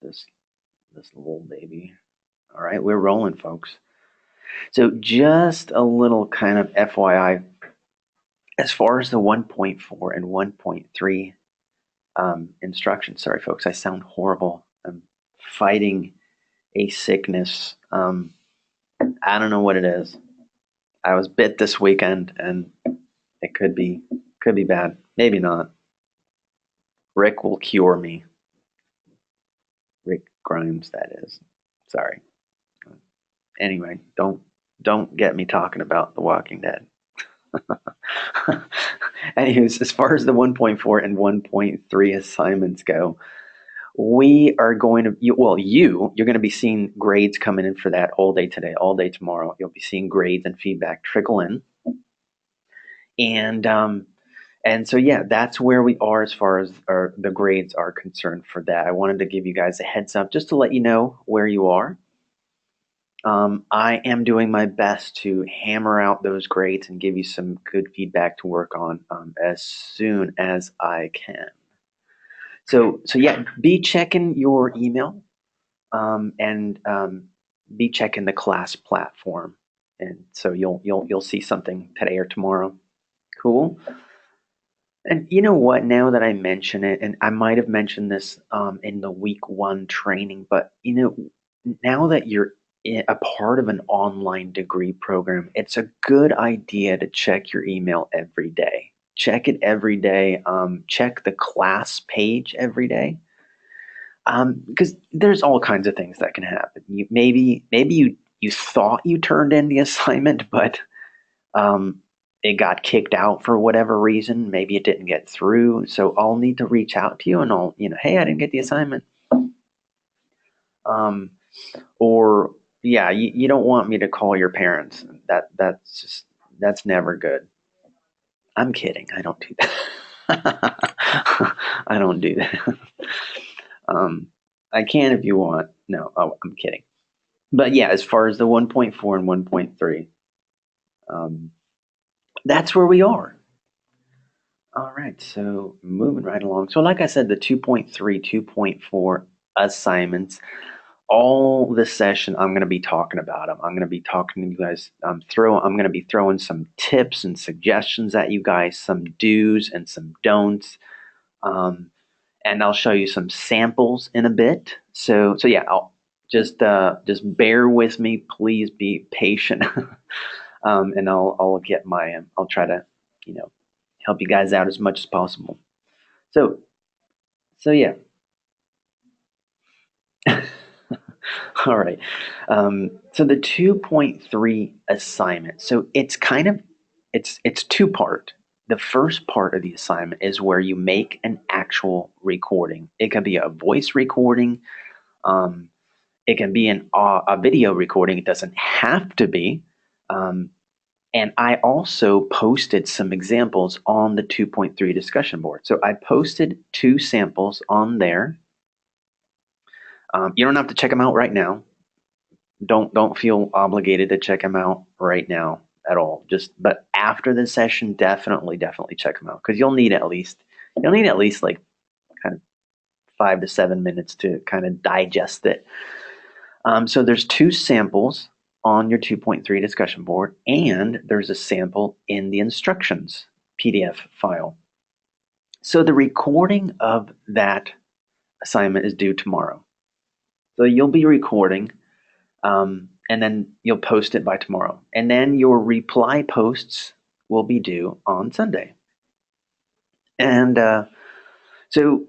this little baby. All right, we're rolling, folks. So just a little kind of FYI, as far as the 1.4 and 1.3 instructions. Sorry, folks, I sound horrible. I'm fighting a sickness. I don't know what it is. I was bit this weekend, and it could be bad. Maybe not. Rick will cure me. Rick Grimes, that is. Sorry. Anyway, don't get me talking about The Walking Dead. Anyways, as far as the 1.4 and 1.3 assignments go, we are going to you're going to be seeing grades coming in for that all day today, all day tomorrow. You'll be seeing grades and feedback trickle in, and so yeah, that's where we are as far as the grades are concerned for that. I wanted to give you guys a heads up just to let you know where you are. I am doing my best to hammer out those grades and give you some good feedback to work on as soon as I can. So yeah, be checking your email and be checking the class platform, and so you'll see something today or tomorrow. Cool. And you know what? Now that I mention it, and I might have mentioned this in the week one training, but now that you're a part of an online degree program, it's a good idea to check your email every day. Check it every day. Check the class page every day. Because there's all kinds of things that can happen. Maybe you thought you turned in the assignment, but it got kicked out for whatever reason. Maybe it didn't get through. So I'll need to reach out to you and hey, I didn't get the assignment. Or yeah, you don't want me to call your parents. That's never good. I'm kidding. I don't do that. I don't do that. I can if you want. No, I'm kidding. But yeah, as far as the 1.4 and 1.3, that's where we are. All right, so moving right along. So like I said, the 2.3, 2.4 assignments, all this session I'm going to be talking about them. I'm going to be talking to you guys. I'm going to be throwing some tips and suggestions at you guys, some do's and some don'ts. And I'll show you some samples in a bit. So yeah, I'll just bear with me. Please be patient, and I'll get I'll try to help you guys out as much as possible. So yeah. All right. So the 2.3 assignment. So it's kind of it's two part. The first part of the assignment is where you make an actual recording. It can be a voice recording. It can be a video recording. It doesn't have to be. And I also posted some examples on the 2.3 discussion board. So I posted two samples on there. You don't have to check them out right now. Don't feel obligated to check them out right now at all. But after the session, definitely check them out because you'll need at least like kind of 5 to 7 minutes to kind of digest it. So there's two samples on your 2.3 discussion board, and there's a sample in the instructions PDF file. So the recording of that assignment is due tomorrow. So you'll be recording, and then you'll post it by tomorrow. And then your reply posts will be due on Sunday. And so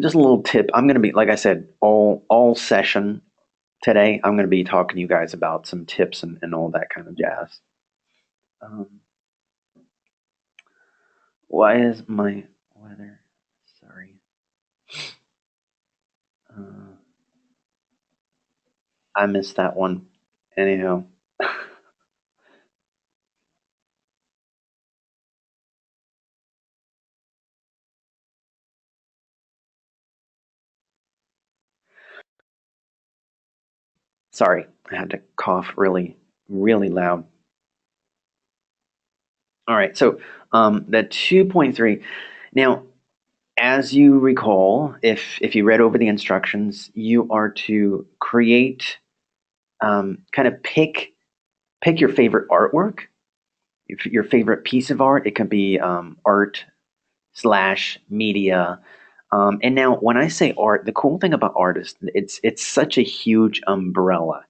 just a little tip. I'm going to be, like I said, all session today, I'm going to be talking to you guys about some tips and all that kind of jazz. Why is my weather? Sorry. I missed that one. Anyhow. Sorry, I had to cough really, really loud. All right, so the 2.3. Now, as you recall, if you read over the instructions, you are to create, kind of pick your favorite artwork, if your favorite piece of art. It can be art slash media. And now, when I say art, the cool thing about art is it's such a huge umbrella.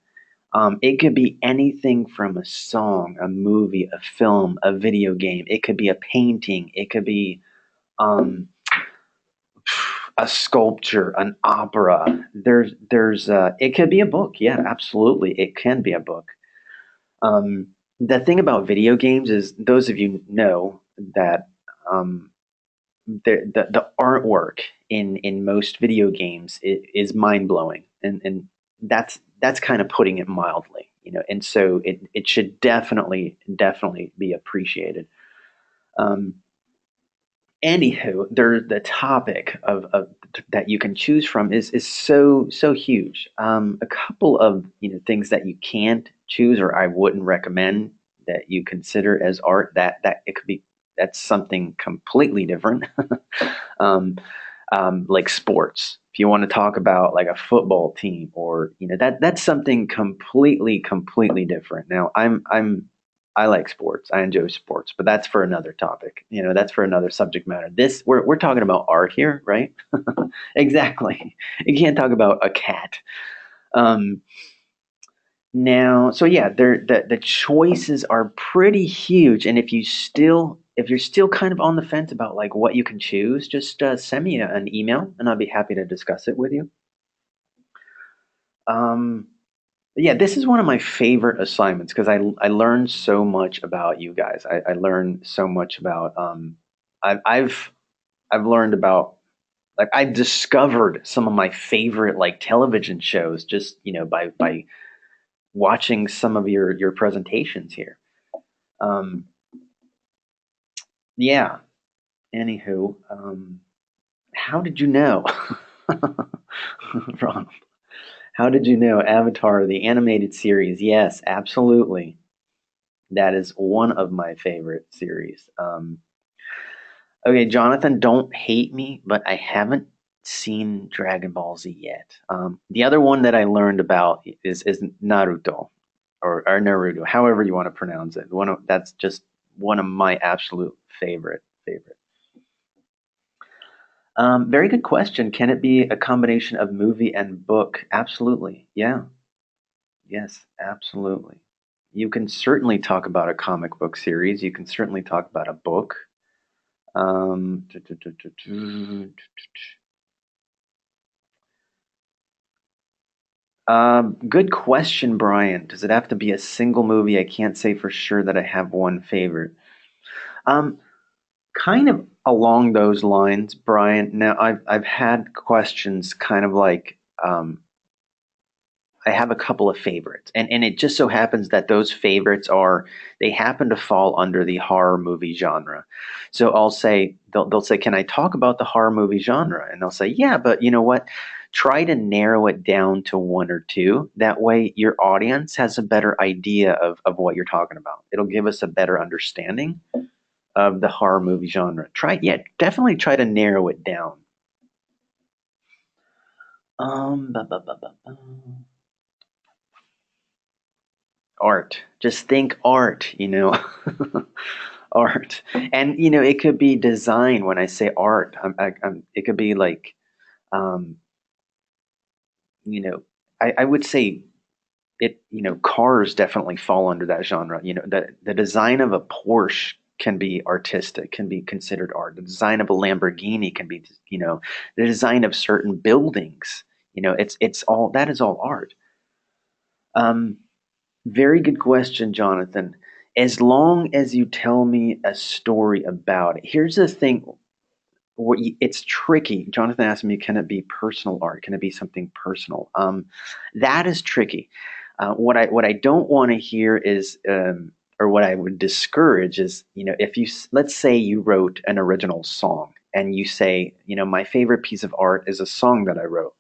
It could be anything from a song, a movie, a film, a video game. It could be a painting. It could be um, a sculpture, an opera. It could be a book. Yeah, absolutely, it can be a book. The thing about video games is, those of you know that um, the artwork in most video games is mind blowing, and that's kind of putting it mildly, and so it should definitely be appreciated. Um, Anywho, the topic of that you can choose from is so huge. A couple of things that you can't choose, or I wouldn't recommend that you consider as art. That it could be That's something completely different. um, like sports. If you want to talk about like a football team, or that's something completely different. Now, I like sports. I enjoy sports, but that's for another topic. That's for another subject matter. This we're talking about art here, right? Exactly. You can't talk about a cat. Um, Now, so yeah, the choices are pretty huge, and if you're still kind of on the fence about like what you can choose, just send me an email, and I'll be happy to discuss it with you. Um, yeah, this is one of my favorite assignments because I learned so much about you guys. I learned so much about I've learned about, like, I've discovered some of my favorite like television shows just by watching some of your presentations here. Um, yeah. Anywho, how did you know, Ronald? How did you know Avatar, the animated series? Yes, absolutely. That is one of my favorite series. Okay, Jonathan, don't hate me, but I haven't seen Dragon Ball Z yet. The other one that I learned about is Naruto, or Naruto, however you want to pronounce it. That's just one of my absolute favorite. Very good question. Can it be a combination of movie and book? Absolutely. Yeah. Yes, absolutely. You can certainly talk about a comic book series. You can certainly talk about a book. Um, tu- tu- tu- tu- tu- Good question, Brian. Does it have to be a single movie? I can't say for sure that I have one favorite. Um, Kind of along those lines, Brian. Now, I've had questions kind of like, I have a couple of favorites, and it just so happens that those favorites they happen to fall under the horror movie genre. So they'll say, "Can I talk about the horror movie genre?" And they'll say, "Yeah, but you know what? Try to narrow it down to one or two. That way, your audience has a better idea of what you're talking about. It'll give us a better understanding of the horror movie genre. Definitely try to narrow it down." Ba, ba, ba, ba, ba. Art. Just think art, art. And, it could be design. When I say art, it could be like, um, you know, I would say cars definitely fall under that genre. The design of a Porsche can be artistic, can be considered art. The design of a Lamborghini can be, the design of certain buildings. It's all, that is all art. Um, Very good question, Jonathan. As long as you tell me a story about it. Here's the thing. It's tricky. Jonathan asked me, can it be personal art? Can it be something personal? That is tricky. What I don't want to hear is, or what I would discourage is, if let's say you wrote an original song and you say, my favorite piece of art is a song that I wrote.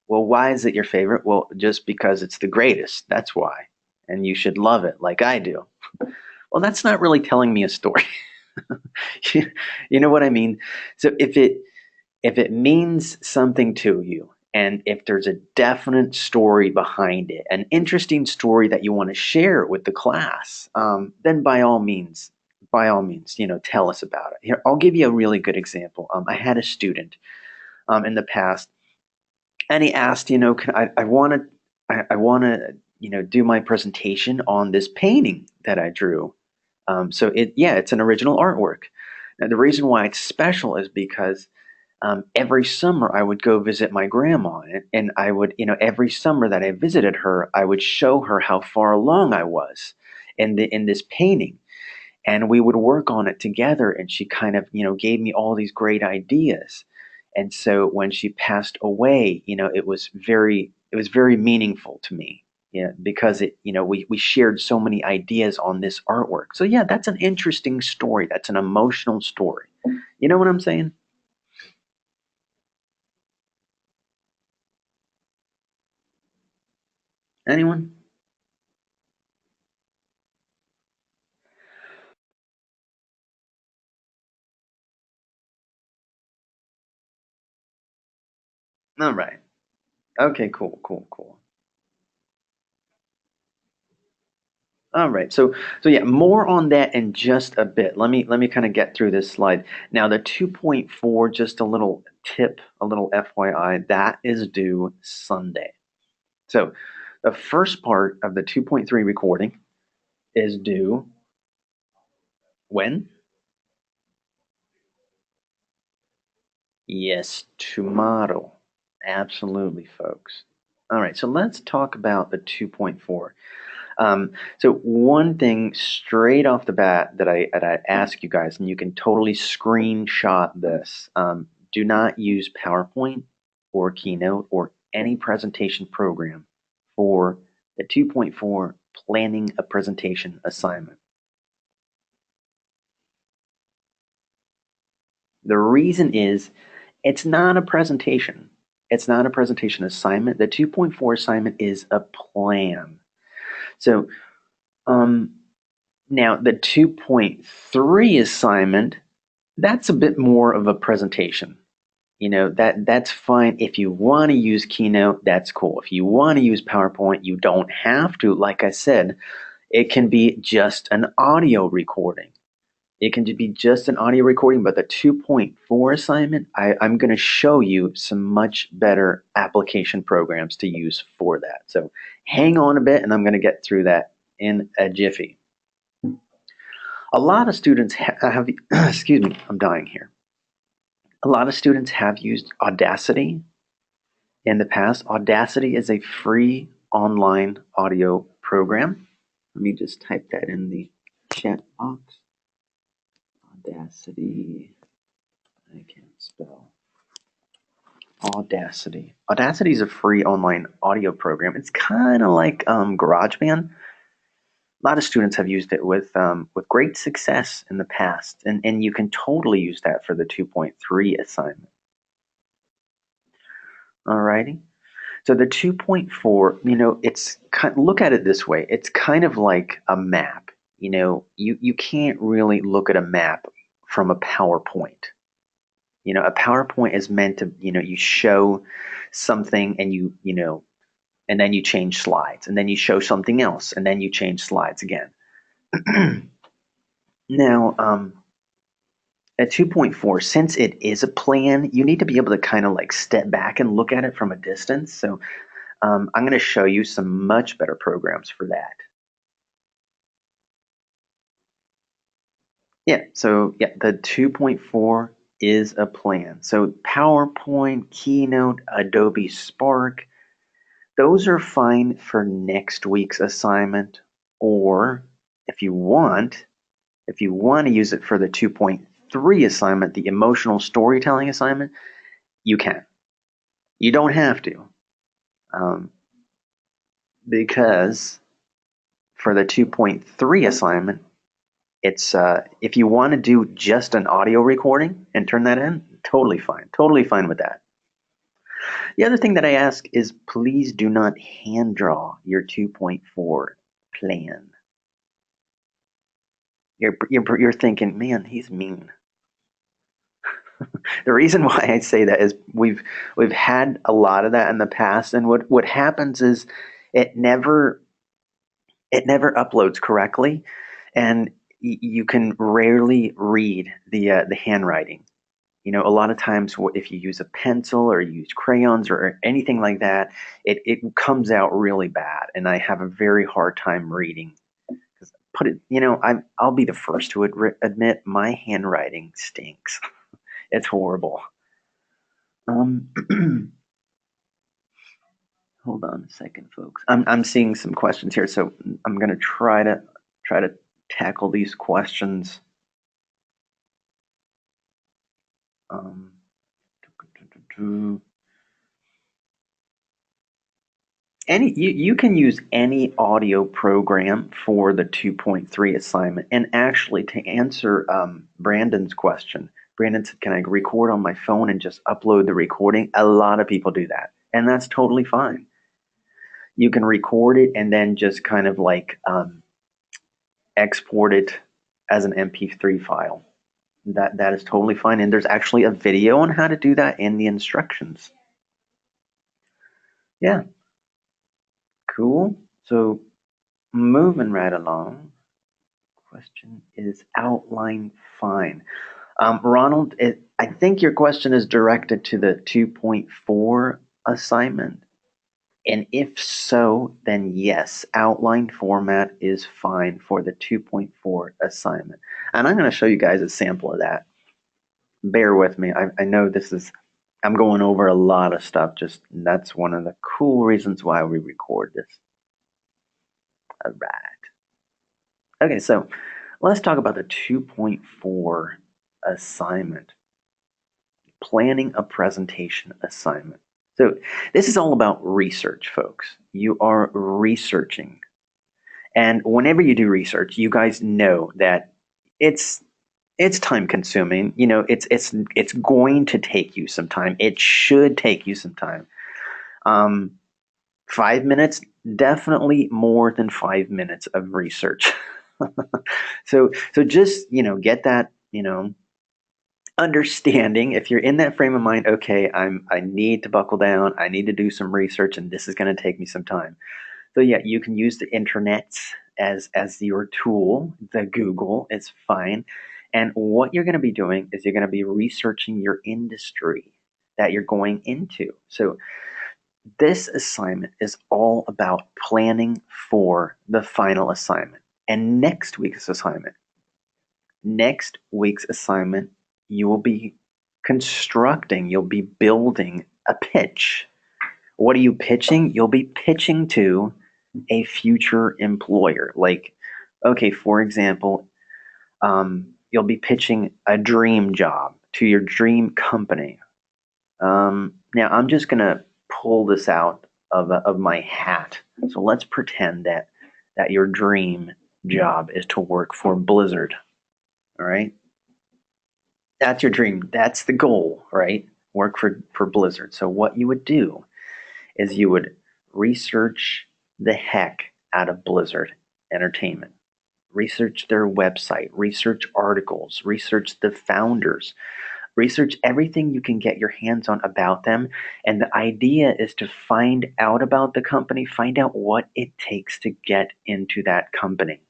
Well, why is it your favorite? Well, just because it's the greatest. That's why. And you should love it like I do. Well, that's not really telling me a story. You know what I mean? So If it means something to you, and if there's a definite story behind it, an interesting story that you want to share with the class, then by all means, tell us about it. Here, I'll give you a really good example. I had a student in the past, and he asked, I want to, I want to, do my presentation on this painting that I drew. It's an original artwork. Now, the reason why it's special is because every summer I would go visit my grandma, and I would, every summer that I visited her, I would show her how far along I was in this painting, and we would work on it together. And she kind of, gave me all these great ideas. And so when she passed away, it was very meaningful to me. Yeah, because we shared so many ideas on this artwork. So yeah, that's an interesting story. That's an emotional story. You know what I'm saying? Anyone? All right. Okay, cool, cool, cool. All right. So yeah, more on that in just a bit. Let me kind of get through this slide. Now the 2.4, just a little tip, a little FYI, that is due Sunday. So the first part of the 2.3 recording is due when? Yes, tomorrow. Absolutely, folks. All right, so let's talk about the 2.4. So one thing straight off the bat that I ask you guys, and you can totally screenshot this. Do not use PowerPoint or Keynote or any presentation program for the 2.4 planning a presentation assignment. The reason is it's not a presentation. It's not a presentation assignment. The 2.4 assignment is a plan. So, um, now the 2.3 assignment, that's a bit more of a presentation. That's fine. If you want to use Keynote, that's cool. If you want to use PowerPoint, you don't have to. Like I said, it can be just an audio recording. It can be just an audio recording, but the 2.4 assignment, I'm going to show you some much better application programs to use for that. So hang on a bit, and I'm going to get through that in a jiffy. A lot of students have, excuse me, I'm dying here. A lot of students have used Audacity in the past. Audacity is a free online audio program. Let me just type that in the chat box. Audacity. I can't spell. Audacity. Audacity is a free online audio program. It's kind of like GarageBand. A lot of students have used it with great success in the past, and you can totally use that for the 2.3 assignment. Alrighty. So the 2.4, look at it this way. It's kind of like a map. You can't really look at a map from a PowerPoint. A PowerPoint is meant to, you show something, and then you change slides, and then you show something else, and then you change slides again. Now, at 2.4, since it is a plan, you need to be able to kind of like step back and look at it from a distance. So I'm going to show you some much better programs for that. The 2.4 is a plan. So PowerPoint, Keynote, Adobe Spark, those are fine for next week's assignment, or if you want to use it for the 2.3 assignment, the emotional storytelling assignment, you can. You don't have to, because for the 2.3 assignment, it's if you want to do just an audio recording and turn that in, totally fine with that. The other thing that I ask is please do not hand draw your 2.4 plan. You're thinking, man, he's mean. The reason why I say that is we've had a lot of that in the past, and what happens is it never it never uploads correctly, and you can rarely read the handwriting. You know, a lot of times if you use a pencil or use crayons or anything like that, it comes out really bad, and I have a very hard time reading. 'Cause put it, I'll be the first to admit my handwriting stinks. It's horrible. Um, hold on a second, folks. I'm seeing some questions here, so I'm gonna try to tackle these questions. Um, you can use any audio program for the 2.3 assignment. And actually, to answer Brandon's question, Brandon said, "Can I record on my phone and just upload the recording?" A lot of people do that, and that's totally fine. You can record it and then just kind of like export it as an MP3 file. That is totally fine, and there's actually a video on how to do that in the instructions. Yeah, cool. So moving right along. Question is outline fine. Ronald, I think your question is directed to the 2.4 assignment. And if so, then yes, outline format is fine for the 2.4 assignment. And I'm going to show you guys a sample of that. Bear with me. I know I'm going over a lot of stuff. Just that's one of the cool reasons why we record this. All right. Okay, so let's talk about the 2.4 assignment. Planning a presentation assignment. So this is all about research, folks. You are researching. And whenever you do research, you guys know that it's time consuming. You know, it's going to take you some time. It should take you some time. 5 minutes, definitely more than 5 minutes of research. So just, get that, understanding. If you're in that frame of mind, okay, I need to buckle down, I need to do some research, and this is going to take me some time. So yeah, you can use the internet as your tool. The Google is fine. And what you're going to be doing is you're going to be researching your industry that you're going into. So this assignment is all about planning for the final assignment. And next week's assignment, you will be you'll be building a pitch. What are you pitching? You'll be pitching to a future employer. Like, okay, for example, you'll be pitching a dream job to your dream company. Now, I'm just going to pull this out of my hat. So let's pretend that your dream job is to work for Blizzard. All right? That's your dream. That's the goal, right? Work for Blizzard. So what you would do is you would research the heck out of Blizzard Entertainment. Research their website, research articles, research the founders, research everything you can get your hands on about them. And the idea is to find out about the company, find out what it takes to get into that company.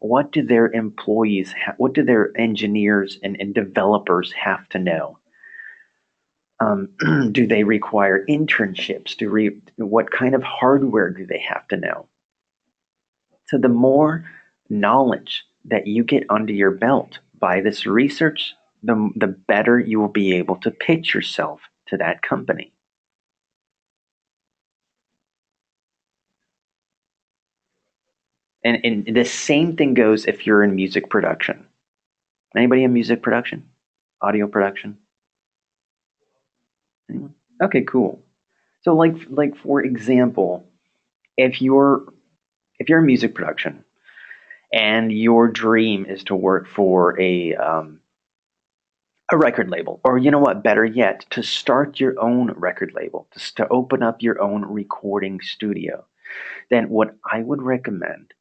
What do their employees, what do their engineers and developers have to know? Do they require internships? What kind of hardware do they have to know? So the more knowledge that you get under your belt by this research, the better you will be able to pitch yourself to that company. And the same thing goes if you're in music production. Anybody in music production? Audio production? Anyone? Okay, cool. So like for example, if you're in music production and your dream is to work for a record label, or you know what, better yet, to start your own record label, to open up your own recording studio, then what I would recommend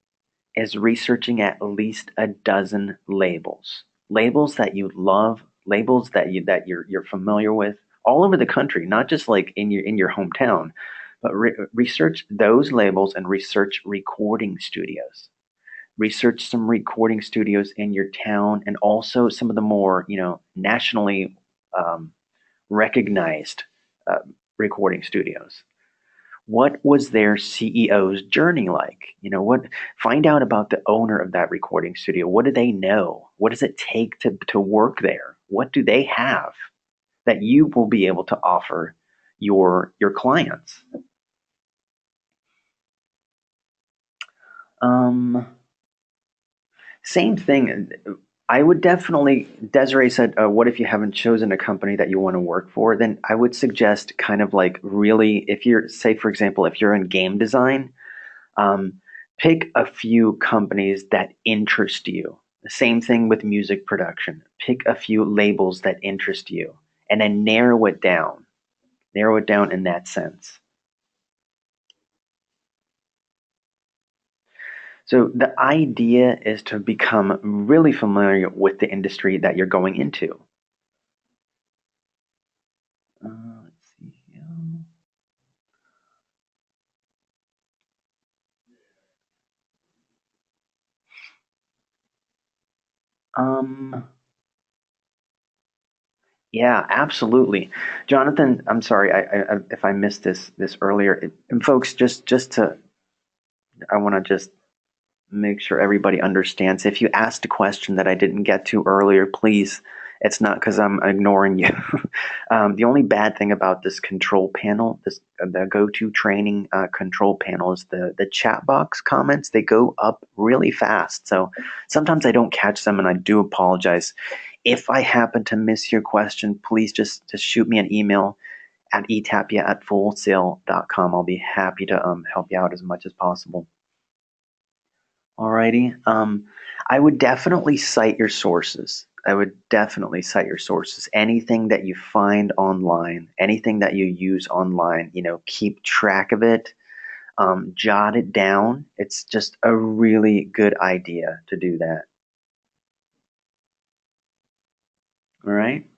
is researching at least a dozen labels that you love, labels that you're familiar with all over the country, not just like in your hometown, but research those labels and research recording studios. Research some recording studios in your town, and also some of the more nationally um, recognized uh, recording studios. What was their CEO's journey like? Find out about the owner of that recording studio. What do they know? What does it take to work there? What do they have that you will be able to offer your clients? Um, Same thing. I would definitely, Desiree said, what if you haven't chosen a company that you want to work for? Then I would suggest kind of like really, if you're, say, for example, if you're in game design, um, pick a few companies that interest you. The same thing with music production. Pick a few labels that interest you and then narrow it down. Narrow it down in that sense. So the idea is to become really familiar with the industry that you're going into. Let's see here. Um, yeah, absolutely, Jonathan. I'm sorry, if I missed this earlier. And folks, just to, I want to just make sure everybody understands. If you asked a question that I didn't get to earlier, please, it's not because I'm ignoring you. The only bad thing about this control panel, the GoToTraining control panel, is the chat box comments. They go up really fast, so sometimes I don't catch them, and I do apologize. If I happen to miss your question, please just shoot me an email at etapia@fullsail.com. I'll be happy to help you out as much as possible. Alrighty. I would definitely cite your sources. I would definitely cite your sources. Anything that you find online, anything that you use online, keep track of it, jot it down. It's just a really good idea to do that. All right.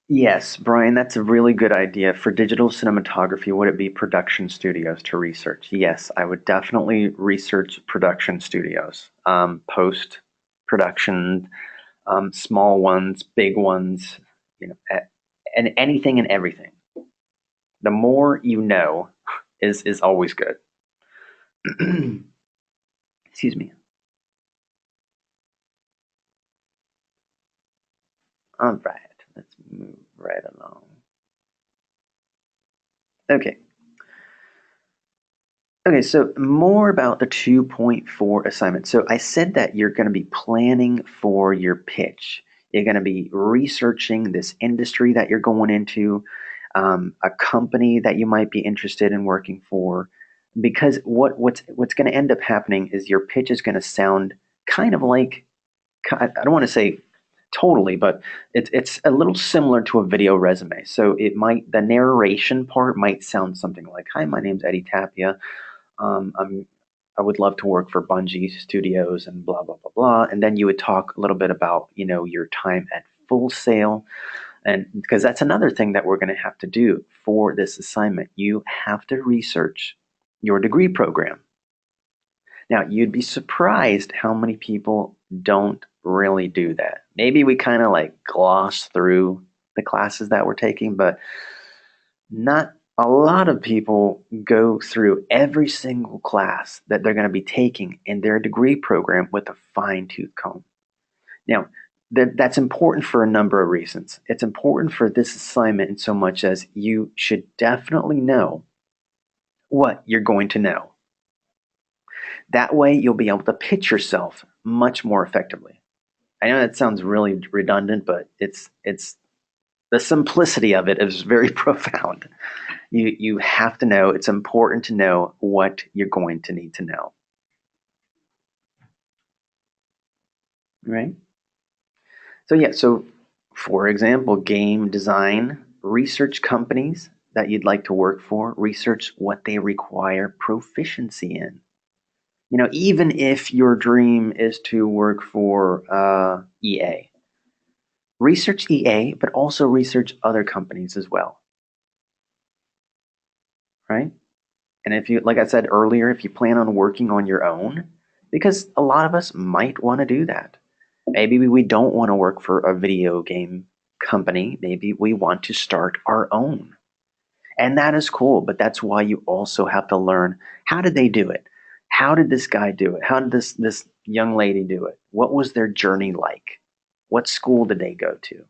Yes, Brian, that's a really good idea. For digital cinematography, would it be production studios to research? Yes, I would definitely research production studios, post production, small ones, big ones, and anything and everything. The more you know is always good. Excuse me. All right, let's move right along. Okay. Okay, so more about the 2.4 assignment. So I said that you're going to be planning for your pitch. You're going to be researching this industry that you're going into, a company that you might be interested in working for, because what's going to end up happening is your pitch is going to sound kind of like, I don't want to say totally, but it's a little similar to a video resume. So the narration part might sound something like, "Hi, my name's Eddie Tapia. I would love to work for Bungie Studios and blah blah blah blah." And then you would talk a little bit about your time at Full Sail, and because that's another thing that we're going to have to do for this assignment. You have to research your degree program. Now, you'd be surprised how many people don't really do that. Maybe we kind of like gloss through the classes that we're taking, but not a lot of people go through every single class that they're going to be taking in their degree program with a fine tooth comb. Now, that's important for a number of reasons. It's important for this assignment in so much as you should definitely know what you're going to know. That way, you'll be able to pitch yourself much more effectively. I know that sounds really redundant, but it's the simplicity of it is very profound. You have to know. It's important to know what you're going to need to know. Right? So yeah, so for example, game design, research companies that you'd like to work for, research what they require proficiency in. Even if your dream is to work for EA, research EA, but also research other companies as well, right? And if you, like I said earlier, if you plan on working on your own, because a lot of us might want to do that. Maybe we don't want to work for a video game company. Maybe we want to start our own. And that is cool, but that's why you also have to learn, how did they do it? How did this guy do it? How did this young lady do it? What was their journey like? What school did they go to?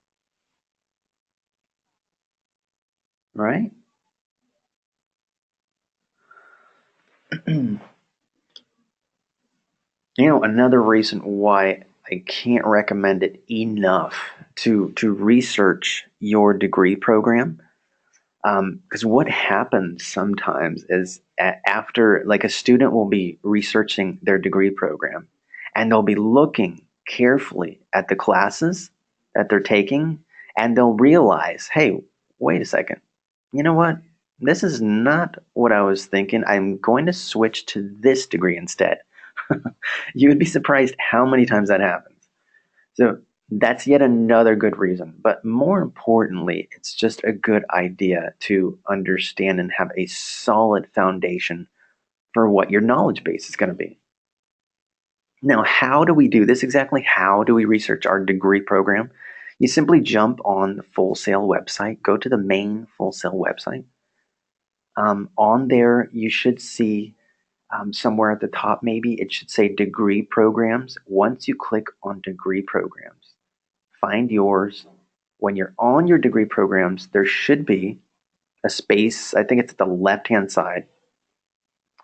Right? Another reason why I can't recommend it enough to research your degree program. Because what happens sometimes is after, like, a student will be researching their degree program, and they'll be looking carefully at the classes that they're taking, and they'll realize, hey, wait a second, you know what? This is not what I was thinking. I'm going to switch to this degree instead. You would be surprised how many times that happens. So that's yet another good reason. But more importantly, it's just a good idea to understand and have a solid foundation for what your knowledge base is going to be. Now, how do we do this exactly? How do we research our degree program? You simply jump on the Full Sail website, go to the main Full Sail website. On there, you should see somewhere at the top, maybe it should say degree programs. Once you click on degree programs, find yours. When you're on your degree programs, there should be a space, I think it's at the left hand side,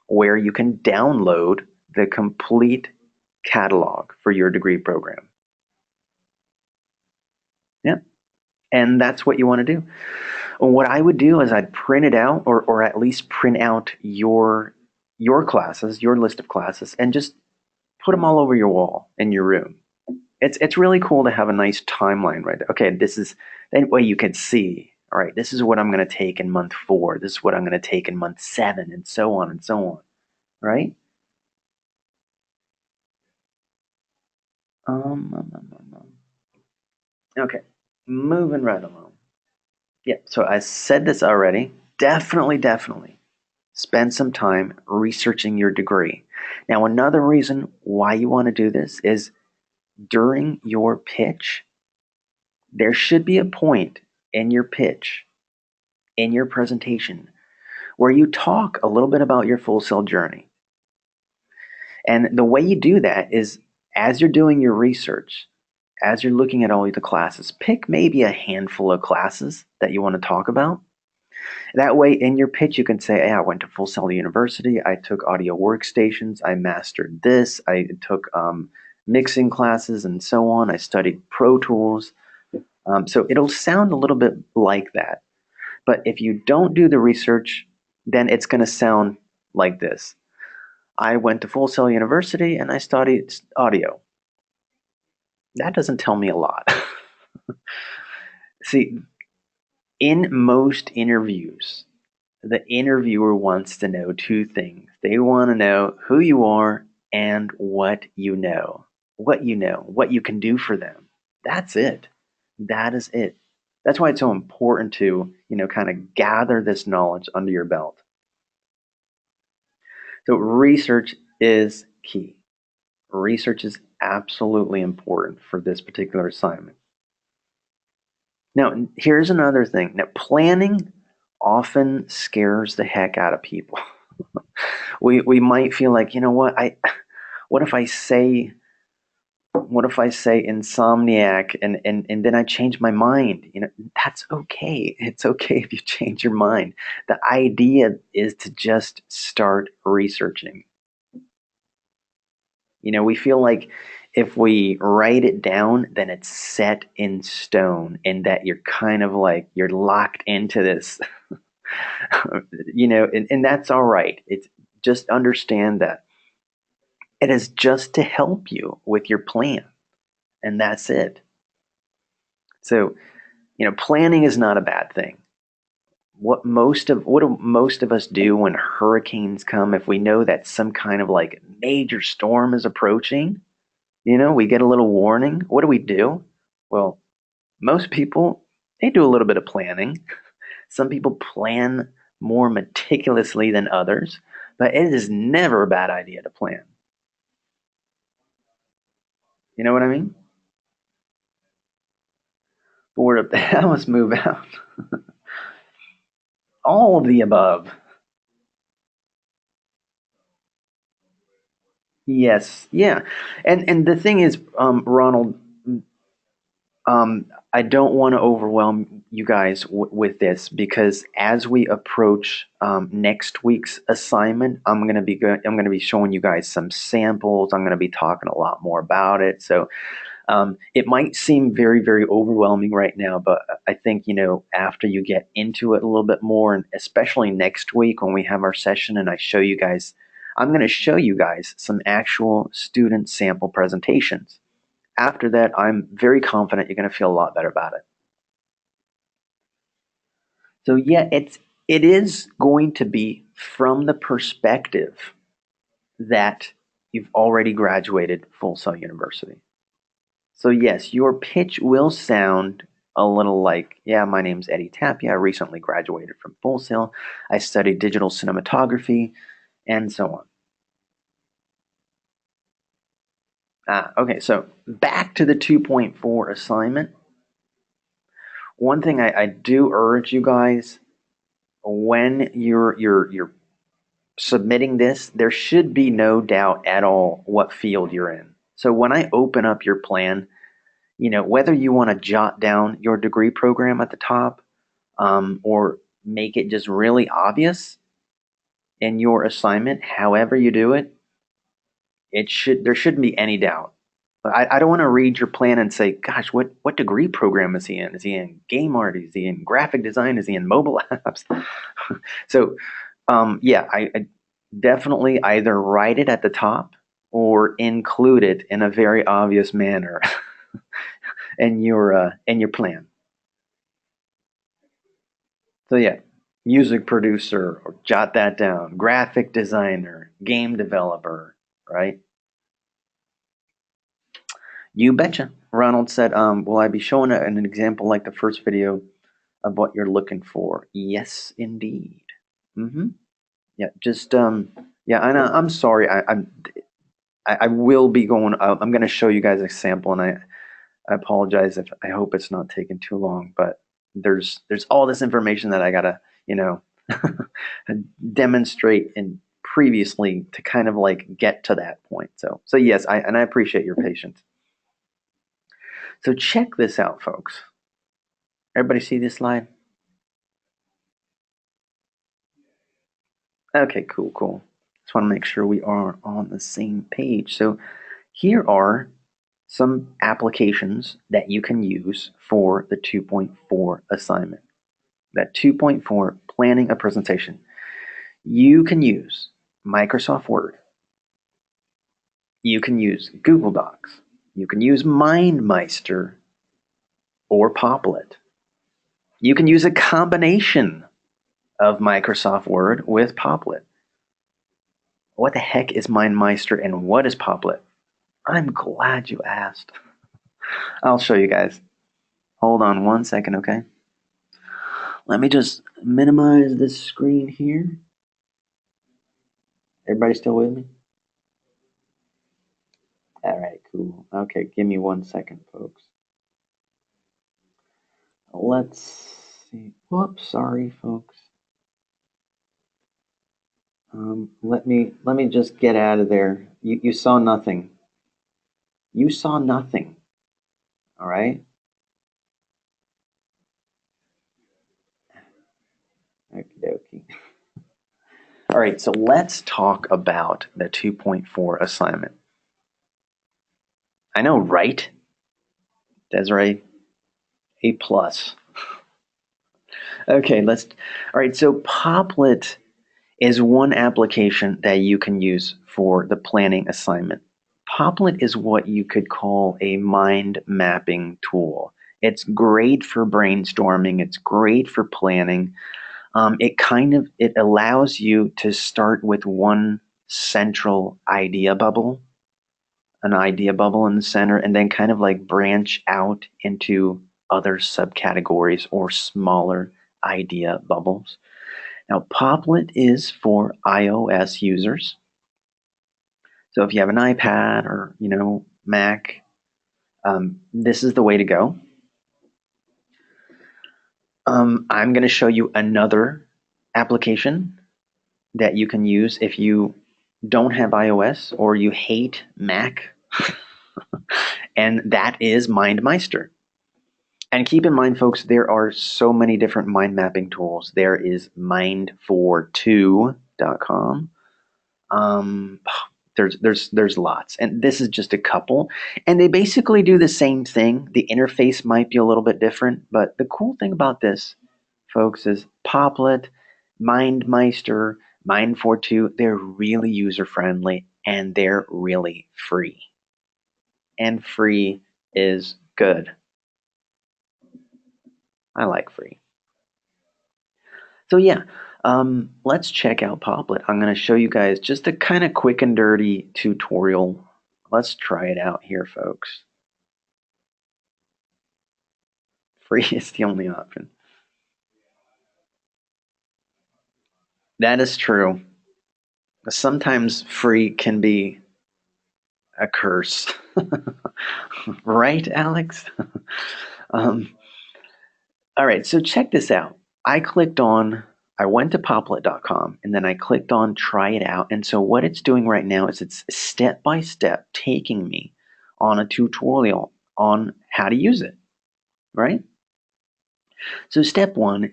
where you can download the complete catalog for your degree program. Yeah. And that's what you want to do. What I would do is I'd print it out, or at least print out your classes, your list of classes, and just put them all over your wall in your room. It's really cool to have a nice timeline, right? Okay, this is, that way you can see, all right, this is what I'm going to take in month 4, this is what I'm going to take in month 7, and so on and so on, right? Okay, moving right along. Yeah, so I said this already. Definitely spend some time researching your degree. Now, another reason why you want to do this is during your pitch, there should be a point in your pitch, in your presentation, where you talk a little bit about your Full Sail journey. And the way you do that is, as you're doing your research, as you're looking at all the classes, pick maybe a handful of classes that you want to talk about. That way, in your pitch, you can say, hey, I went to Full Sail University, I took audio workstations, I mastered this, I took mixing classes, and so on. I studied Pro Tools. So it'll sound a little bit like that. But if you don't do the research, then it's going to sound like this. I went to Full Sail University and I studied audio. That doesn't tell me a lot. See, in most interviews, the interviewer wants to know two things. They want to know who you are and what you know. What you know, what you can do for them. That's it. That is it. That's why it's so important to, kind of gather this knowledge under your belt. So research is key. Research is absolutely important for this particular assignment. Now, here's another thing. Now, planning often scares the heck out of people. We might feel like, what if I say insomniac and then I change my mind? That's okay. It's okay if you change your mind. The idea is to just start researching. We feel like if we write it down, then it's set in stone, and that you're kind of like you're locked into this. And that's all right. It's just understand that it is just to help you with your plan, and that's it. So, planning is not a bad thing. what do most of us do when hurricanes come? If we know that some kind of like major storm is approaching, we get a little warning. What do? Well, most people, they do a little bit of planning. Some people plan more meticulously than others, but it is never a bad idea to plan. You know what I mean? Bored up the house, move out. All of the above. Yes, yeah, and the thing is, Ronald, I don't want to overwhelm you guys with this because as we approach next week's assignment, I'm gonna be showing you guys some samples. I'm gonna be talking a lot more about it. So it might seem very, very overwhelming right now, but I think, after you get into it a little bit more, and especially next week when we have our session and I'm going to show you guys some actual student sample presentations. After that, I'm very confident you're going to feel a lot better about it. So yeah, it is going to be from the perspective that you've already graduated Full Sail University. So yes, your pitch will sound a little like, yeah, my name's Eddie Tapia. I recently graduated from Full Sail. I studied digital cinematography, and so on. Okay, so back to the 2.4 assignment. One thing I do urge you guys when you're submitting this, there should be no doubt at all what field you're in. So when I open up your plan, whether you want to jot down your degree program at the top, or make it just really obvious in your assignment, however you do it, there shouldn't be any doubt. I don't want to read your plan and say, gosh, what degree program is he in? Is he in game art? Is he in graphic design? Is he in mobile apps? So, yeah, I definitely either write it at the top or include it in a very obvious manner in your plan. So yeah, music producer, or jot that down, graphic designer, game developer, right? You betcha. Ronald said, will I be showing an example like the first video of what you're looking for? Yes, indeed. Mm-hmm. Yeah, just yeah, and I'm sorry. I will be going. I'm going to show you guys a sample, and I apologize if I hope it's not taking too long, but there's all this information that I gotta demonstrate and previously to kind of like get to that point. So yes, I appreciate your patience. So check this out, folks. Everybody see this slide? Okay, cool. Just want to make sure we are on the same page. So here are some applications that you can use for the 2.4 assignment. That 2.4, planning a presentation. You can use Microsoft Word. You can use Google Docs. You can use MindMeister or Poplet. You can use a combination of Microsoft Word with Poplet. What the heck is MindMeister and what is Poplet? I'm glad you asked. I'll show you guys. Hold on one second, okay? Let me just minimize this screen here. Everybody still with me? All right, cool. Okay, give me 1 second, folks. Let's see. Whoops, sorry, folks. Let me just get out of there. You saw nothing. You saw nothing. All right. Okie dokie. All right. So let's talk about the 2.4 assignment. I know, right? Desiree, A plus. Okay. All right. So Poplet is one application that you can use for the planning assignment. Poplet is what you could call a mind mapping tool. It's great for brainstorming. It's great for planning. It allows you to start with one central idea bubble, an idea bubble in the center, and then kind of like branch out into other subcategories or smaller idea bubbles. Now, Poplet is for iOS users. So if you have an iPad or Mac, this is the way to go. I'm going to show you another application that you can use if you don't have iOS or you hate Mac, and that is MindMeister. And keep in mind, folks, there are so many different mind mapping tools. There is mind42.com. There's lots, and this is just a couple, and they basically do the same thing. The interface might be a little bit different, but the cool thing about this, folks, is Poplet, MindMeister, Mind42, they're really user friendly and they're really free. And free is good. I like free. So yeah, let's check out Poplet. I'm going to show you guys just a kind of quick and dirty tutorial. Let's try it out here, folks. Free is the only option. That is true. Sometimes free can be a curse. Right, Alex? All right, so check this out. I went to poplet.com and then I clicked on try it out. And so what it's doing right now is it's step by step taking me on a tutorial on how to use it, right? So step one,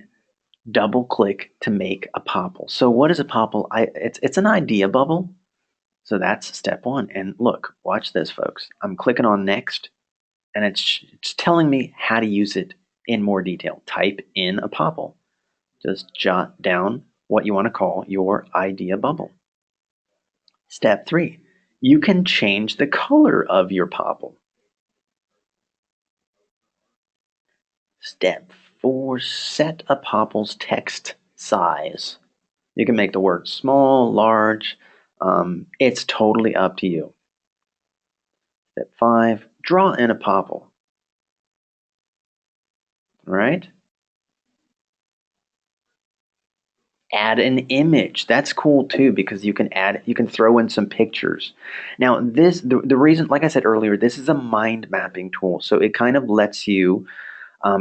double click to make a popple. So what is a popple? It's an idea bubble. So that's step one. And look, watch this, folks. I'm clicking on next and it's telling me how to use it in more detail. Type in a popple. Just jot down what you want to call your idea bubble. Step three, you can change the color of your popple. Step four, set a popple's text size. You can make the word small, large. It's totally up to you. Step five, draw in a popple. All right? Add an image. That's cool too because you can throw in some pictures. Now the reason, like I said earlier, this is a mind mapping tool, so it kind of lets you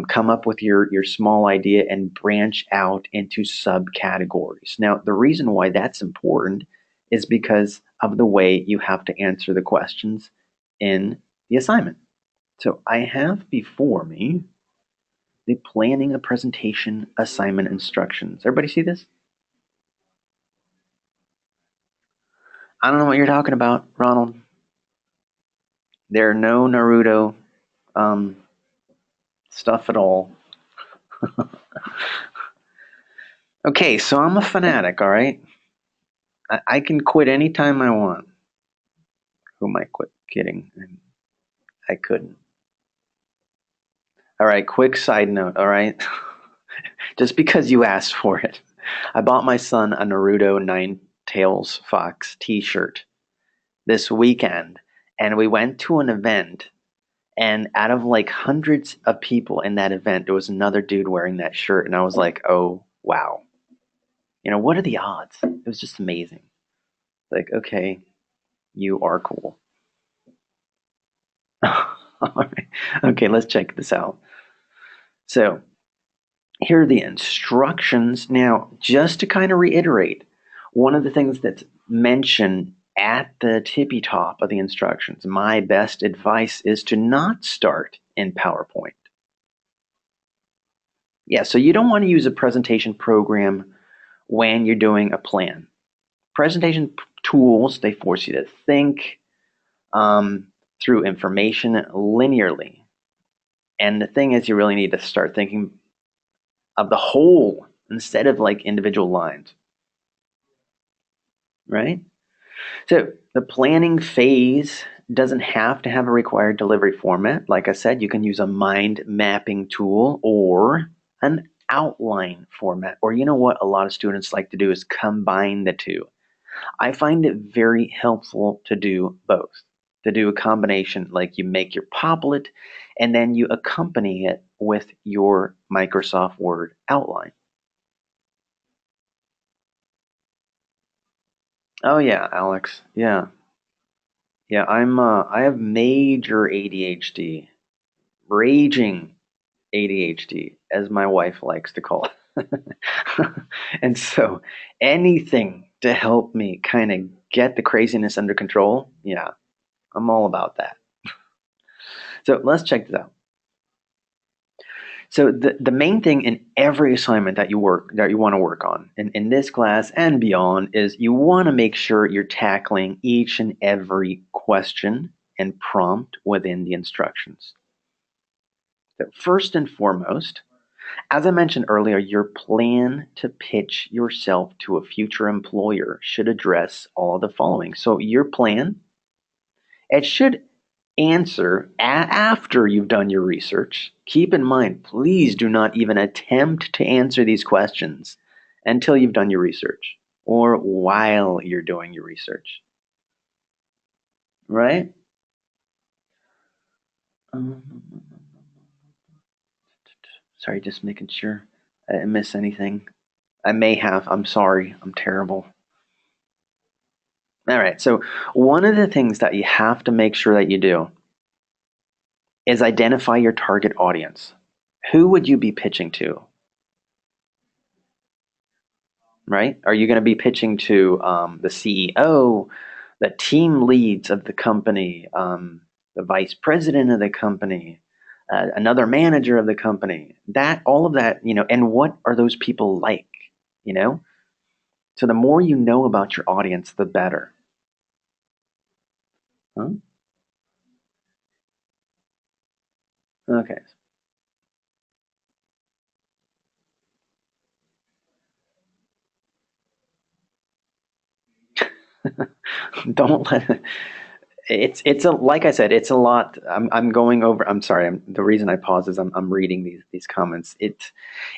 come up with your small idea and branch out into subcategories. Now the reason why that's important is because of the way you have to answer the questions in the assignment. So I have before me the planning a presentation assignment instructions. Everybody see this? I don't know what you're talking about, Ronald. There are no Naruto stuff at all. Okay, so I'm a fanatic, all right? I can quit anytime I want. Who am I kidding? I couldn't. All right, quick side note, all right? Just because you asked for it. I bought my son a Naruto Nine Tails Fox t-shirt this weekend, and we went to an event, and out of like hundreds of people in that event, there was another dude wearing that shirt, and I was like, oh, wow. What are the odds? It was just amazing. Like, okay, you are cool. All right. Okay, let's check this out. So, here are the instructions. Now, just to kind of reiterate, one of the things that's mentioned at the tippy top of the instructions, my best advice is to not start in PowerPoint. Yeah, so you don't want to use a presentation program when you're doing a plan. Presentation tools, they force you to think through information linearly. And the thing is, you really need to start thinking of the whole instead of like individual lines. Right? So the planning phase doesn't have to have a required delivery format. Like I said, you can use a mind mapping tool or an outline format, or you know what a lot of students like to do is combine the two. I find it very helpful to do both, to do a combination, like you make your Poplet and then you accompany it with your Microsoft Word outline. Oh yeah, Alex. Yeah. Yeah, I have major ADHD, raging ADHD, as my wife likes to call it. And so anything to help me kind of get the craziness under control, yeah, I'm all about that. So let's check this out. So the main thing in every assignment that you want to work on in this class and beyond is you want to make sure you're tackling each and every question and prompt within the instructions. So first and foremost, as I mentioned earlier, your plan to pitch yourself to a future employer should address all of the following. So your plan, it should answer after you've done your research. Keep in mind, please do not even attempt to answer these questions until you've done your research or while you're doing your research. Right? Sorry, just making sure I didn't miss anything. I may have. I'm sorry. I'm terrible. All right. So, one of the things that you have to make sure that you do is identify your target audience. Who would you be pitching to? Right? Are you going to be pitching to the CEO, the team leads of the company, the vice president of the company, another manager of the company? That, all of that, and what are those people like? You know? So, the more you know about your audience, the better. Huh? Okay. Don't let it's a like I said, it's a lot. I'm going over. I'm sorry. The reason I pause is I'm reading these comments. It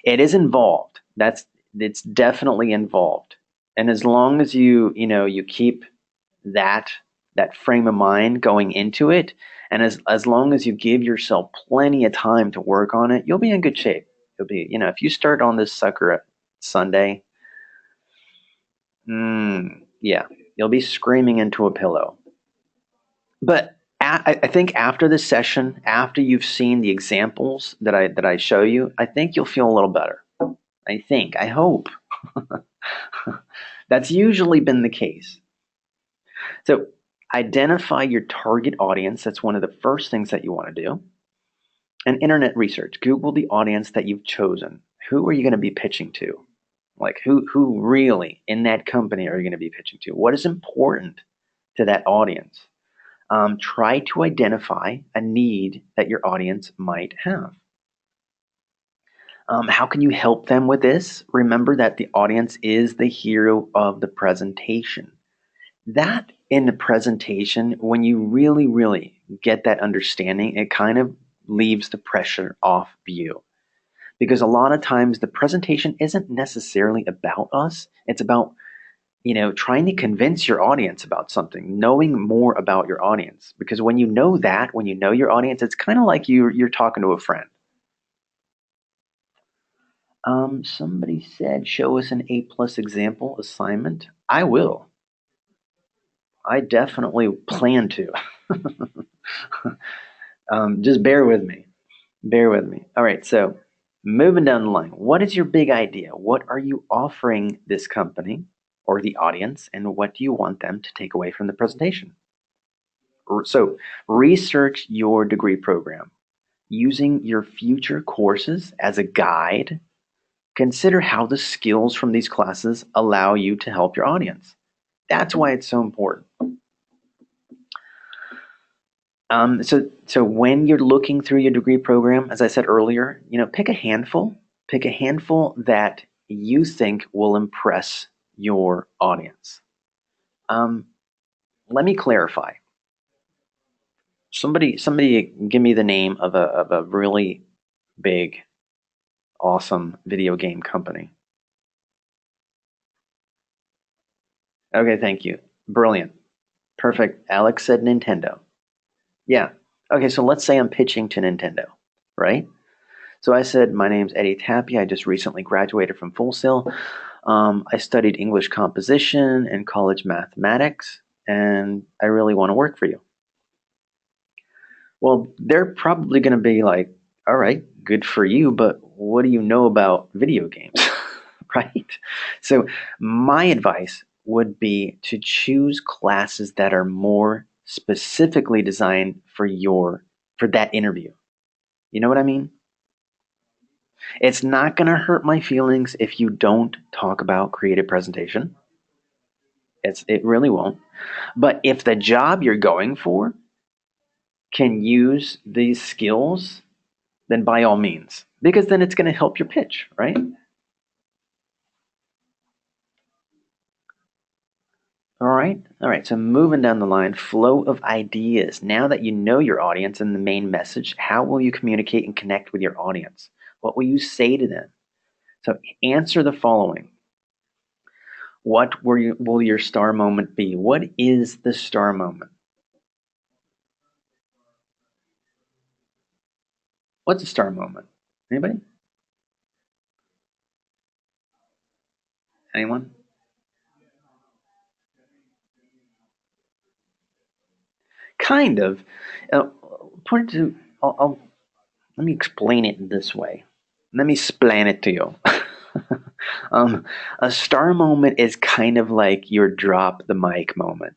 is involved. It's definitely involved. And as long as you keep that that frame of mind going into it, and as long as you give yourself plenty of time to work on it, you'll be in good shape. You'll be if you start on this sucker at Sunday, yeah, you'll be screaming into a pillow. But I think after this session, after you've seen the examples that I show you, I think you'll feel a little better. I hope. That's usually been the case. So identify your target audience. That's one of the first things that you want to do. And internet research. Google the audience that you've chosen. Who are you going to be pitching to? Like who really in that company are you going to be pitching to? What is important to that audience? Try to identify a need that your audience might have. How can you help them with this? Remember that the audience is the hero of the presentation. That in the presentation, when you really, really get that understanding, it kind of leaves the pressure off you. Because a lot of times the presentation isn't necessarily about us, it's about trying to convince your audience about something, knowing more about your audience. Because when you know that, when you know your audience, it's kind of like you're talking to a friend. Somebody said, show us an A+ example assignment. I will. I definitely plan to. Just bear with me. Bear with me. All right, so moving down the line, what is your big idea? What are you offering this company or the audience, and what do you want them to take away from the presentation? So, research your degree program. Using your future courses as a guide, consider how the skills from these classes allow you to help your audience. That's why it's so important. So when you're looking through your degree program, as I said earlier, pick a handful. Pick a handful that you think will impress your audience. Let me clarify. Somebody give me the name of a really big awesome video game company. Okay, thank you. Brilliant. Perfect. Alex said Nintendo. Yeah. Okay, so let's say I'm pitching to Nintendo, right? So I said, my name's Eddie Tapia. I just recently graduated from Full Sail. I studied English composition and college mathematics, and I really want to work for you. Well, they're probably going to be like, all right, good for you, but what do you know about video games? Right? So, my advice would be to choose classes that are more specifically designed for that interview. You know what I mean? It's not going to hurt my feelings if you don't talk about creative presentation. It really won't. But if the job you're going for can use these skills, then by all means, because then it's going to help your pitch, right? All right. All right. So moving down the line, flow of ideas. Now that you know your audience and the main message, how will you communicate and connect with your audience? What will you say to them? So answer the following. What will your star moment be? What is the star moment? What's a star moment? Anybody? Anyone? Kind of. Put it to. Let me explain it this way. Let me explain it to you. A star moment is kind of like your drop the mic moment.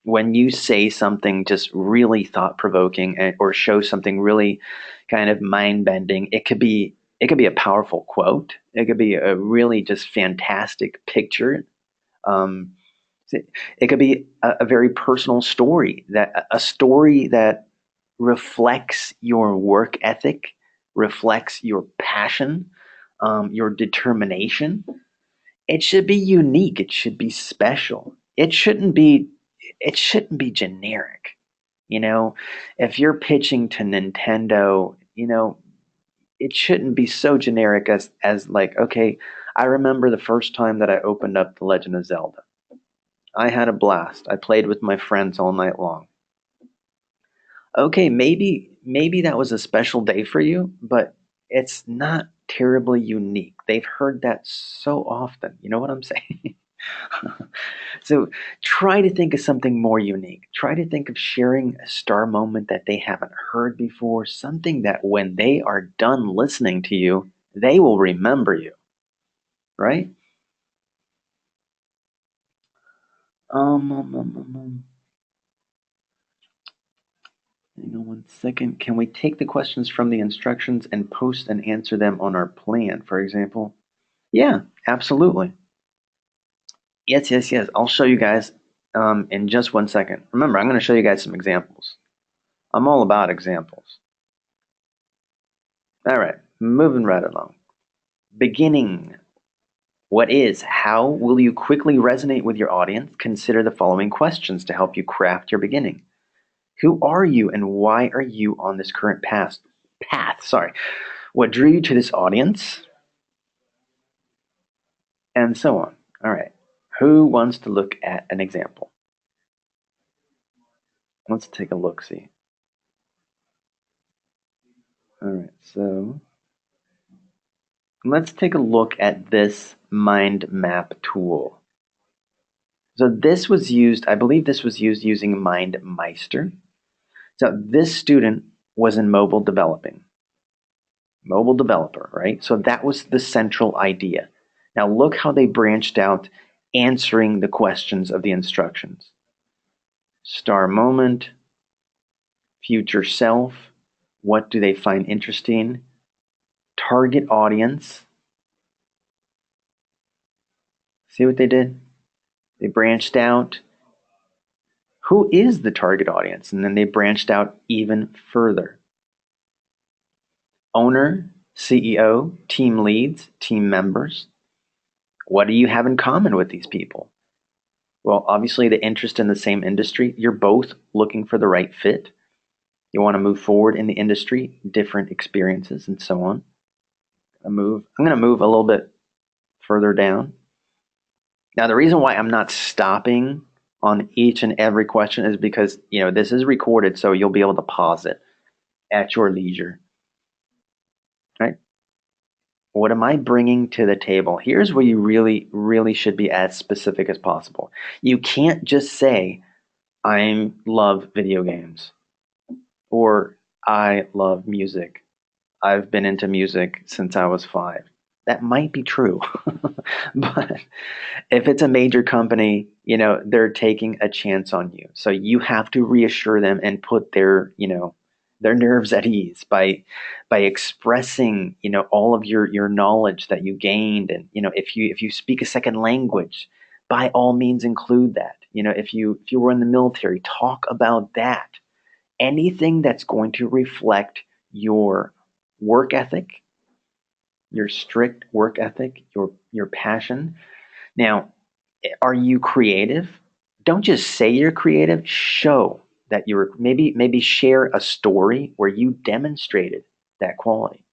When you say something just really thought provoking or show something really kind of mind bending, it could be a powerful quote. It could be a really just fantastic picture. Um, it could be a very personal story, that a story that reflects your work ethic, reflects your passion, your determination. It should be unique. It should be special. It shouldn't be generic. You know, if you're pitching to Nintendo, it shouldn't be so generic as like, okay, I remember the first time that I opened up The Legend of Zelda. I had a blast. I played with my friends all night long. Okay, maybe that was a special day for you, but it's not terribly unique. They've heard that so often. You know what I'm saying? So try to think of something more unique. Try to think of sharing a star moment that they haven't heard before, something that when they are done listening to you, they will remember you, right? Um, um, um, um, um. Hang on one second. Can we take the questions from the instructions and post and answer them on our plan, for example? Yeah, absolutely. Yes, yes, yes. I'll show you guys in just one second. Remember, I'm going to show you guys some examples. I'm all about examples. All right, moving right along. Beginning. What is? How will you quickly resonate with your audience? Consider the following questions to help you craft your beginning. Who are you and why are you on this current path? Sorry. What drew you to this audience? And so on. All right. Who wants to look at an example? Let's take a look see. All right. So let's take a look at this mind map tool. So this was used, I believe this was used using MindMeister. So this student was in mobile developer, right? So that was the central idea. Now look how they branched out answering the questions of the instructions. Star moment, future self, what do they find interesting? Target audience. See what they did? They branched out. Who is the target audience? And then they branched out even further. Owner, CEO, team leads, team members. What do you have in common with these people? Well, obviously, the interest in the same industry. You're both looking for the right fit. You want to move forward in the industry, different experiences, and so on. I'm going to move a little bit further down. Now, the reason why I'm not stopping on each and every question is because, this is recorded, so you'll be able to pause it at your leisure. Right? What am I bringing to the table? Here's where you really, really should be as specific as possible. You can't just say, I love video games, or I love music. I've been into music since I was 5. That might be true. But if it's a major company, they're taking a chance on you. So you have to reassure them and put their nerves at ease by expressing, all of your knowledge that you gained. And, if you speak a second language, by all means include that. If you were in the military, talk about that. Anything that's going to reflect your work ethic, your strict work ethic, your passion. Now, are you creative? Don't just say you're creative, show that you're maybe share a story where you demonstrated that quality.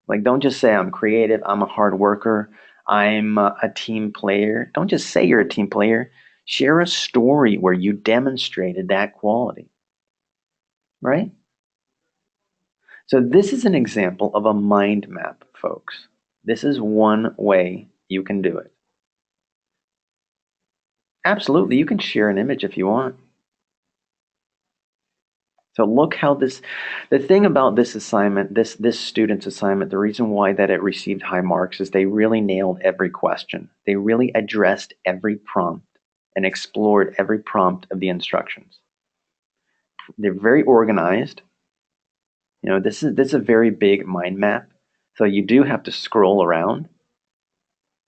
Like, don't just say I'm creative, I'm a hard worker, I'm a team player. Don't just say you're a team player. Share a story where you demonstrated that quality. Right? So this is an example of a mind map, folks. This is one way you can do it. Absolutely, you can share an image if you want. So look how the thing about this assignment, this student's assignment, the reason why that it received high marks is they really nailed every question. They really addressed every prompt and explored every prompt of the instructions. They're very organized. This is a very big mind map. So you do have to scroll around.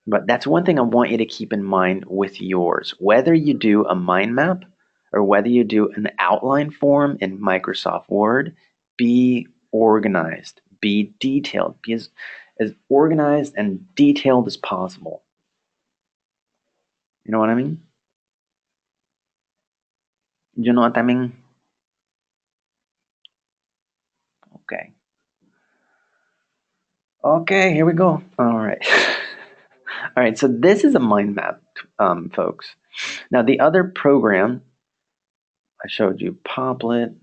But that's one thing I want you to keep in mind with yours. Whether you do a mind map or whether you do an outline form in Microsoft Word, be organized, be detailed, be as organized and detailed as possible. You know what I mean? You know what I mean? Okay. Okay, here we go. All right. All right, so this is a mind map, folks. Now, the other program, I showed you Poplet.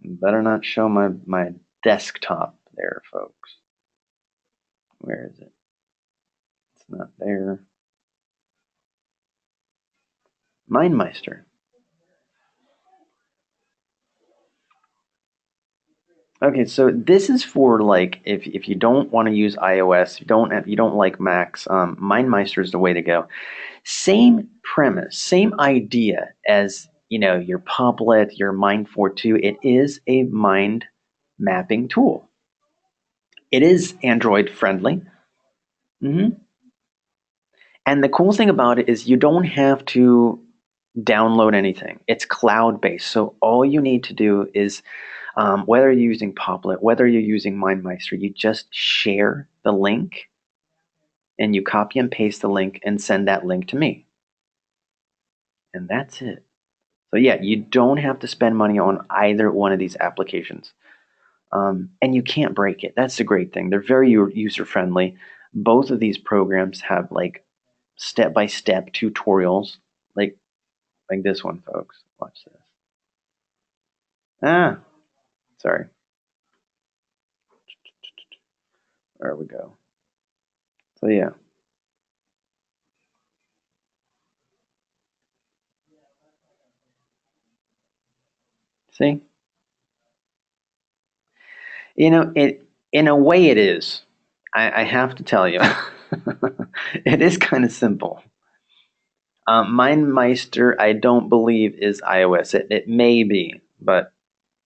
Better not show my desktop there, folks. Where is it? It's not there. MindMeister. Okay, so this is for like if you don't want to use iOS, you don't like Macs, MindMeister is the way to go. Same premise, same idea as your Poplet, your Mind42. It is a mind mapping tool. It is Android friendly. And the cool thing about it is you don't have to download anything. It's cloud based. So all you need to do is, whether you're using Poplet, whether you're using MindMeister, you just share the link and you copy and paste the link and send that link to me. And that's it. So yeah, you don't have to spend money on either one of these applications. And you can't break it. That's the great thing. They're very user friendly. Both of these programs have like step-by-step tutorials, like this one, folks. Watch this. Sorry. There we go. So yeah. See? It in a way it is. I have to tell you. It is kind of simple. MindMeister, I don't believe is iOS. It may be, but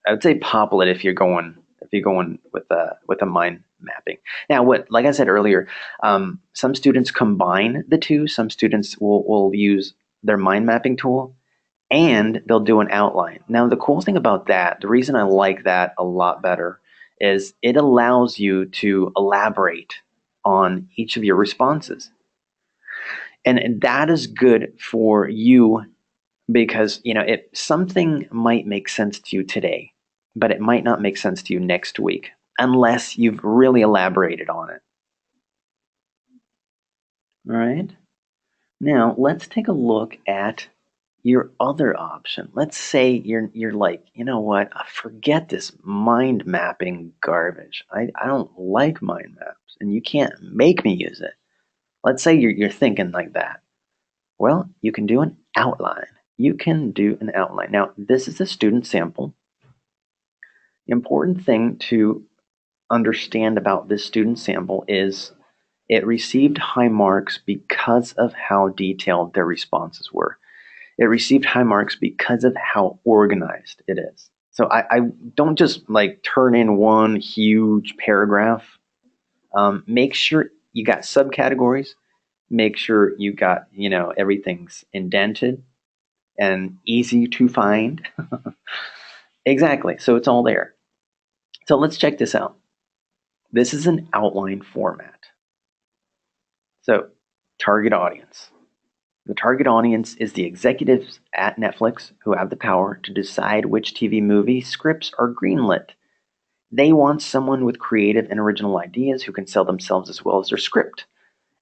I would say Poplet if you're going with a mind mapping. Now, like I said earlier, some students combine the two. Some students will use their mind mapping tool and they'll do an outline. Now, the cool thing about that, the reason I like that a lot better, is it allows you to elaborate on each of your responses. And that is good for you because, if something might make sense to you today, but it might not make sense to you next week. unless you've really elaborated on it. All right. Now let's take a look at your other option. Let's say you're like, you know what? Forget this mind mapping garbage. I don't like mind maps, and you can't make me use it. Let's say you're thinking like that. Well, you can do an outline. You can do an outline. Now, this is a student sample. The important thing to understand about this student sample is it received high marks because of how detailed their responses were. It received high marks because of how organized it is. So I don't just like turn in one huge paragraph. Make sure you got subcategories. Make sure you got, everything's indented and easy to find. Exactly. So it's all there. So let's check this out. This is an outline format. So, target audience. The target audience is the executives at Netflix who have the power to decide which TV movie scripts are greenlit. They want someone with creative and original ideas who can sell themselves as well as their script.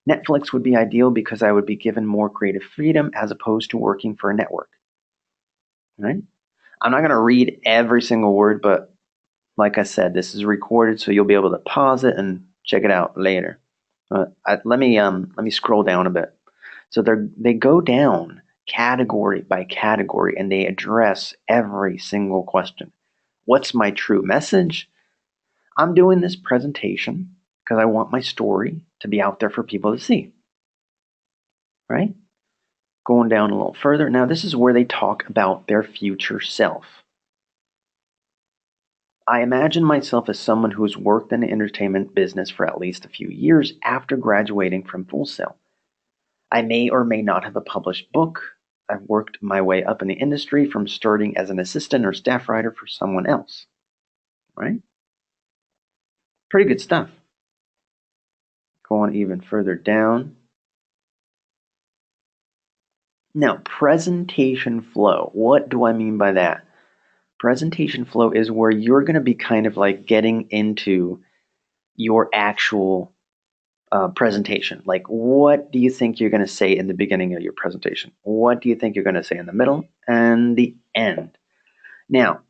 Netflix would be ideal because I would be given more creative freedom as opposed to working for a network. Right? I'm not going to read every single word, but like I said, this is recorded, so you'll be able to pause it and check it out later. Let me scroll down a bit. So they go down category by category and they address every single question. What's my true message? I'm doing this presentation because I want my story to be out there for people to see. Right? Going down a little further. Now, this is where they talk about their future self. I imagine myself as someone who has worked in the entertainment business for at least a few years after graduating from Full Sail. I may or may not have a published book. I've worked my way up in the industry from starting as an assistant or staff writer for someone else. Right? Pretty good stuff. Going even further down. Now, presentation flow. What do I mean by that? Presentation flow is where you're going to be kind of like getting into your actual presentation. Like, what do you think you're going to say in the beginning of your presentation? What do you think you're going to say in the middle and the end? Now,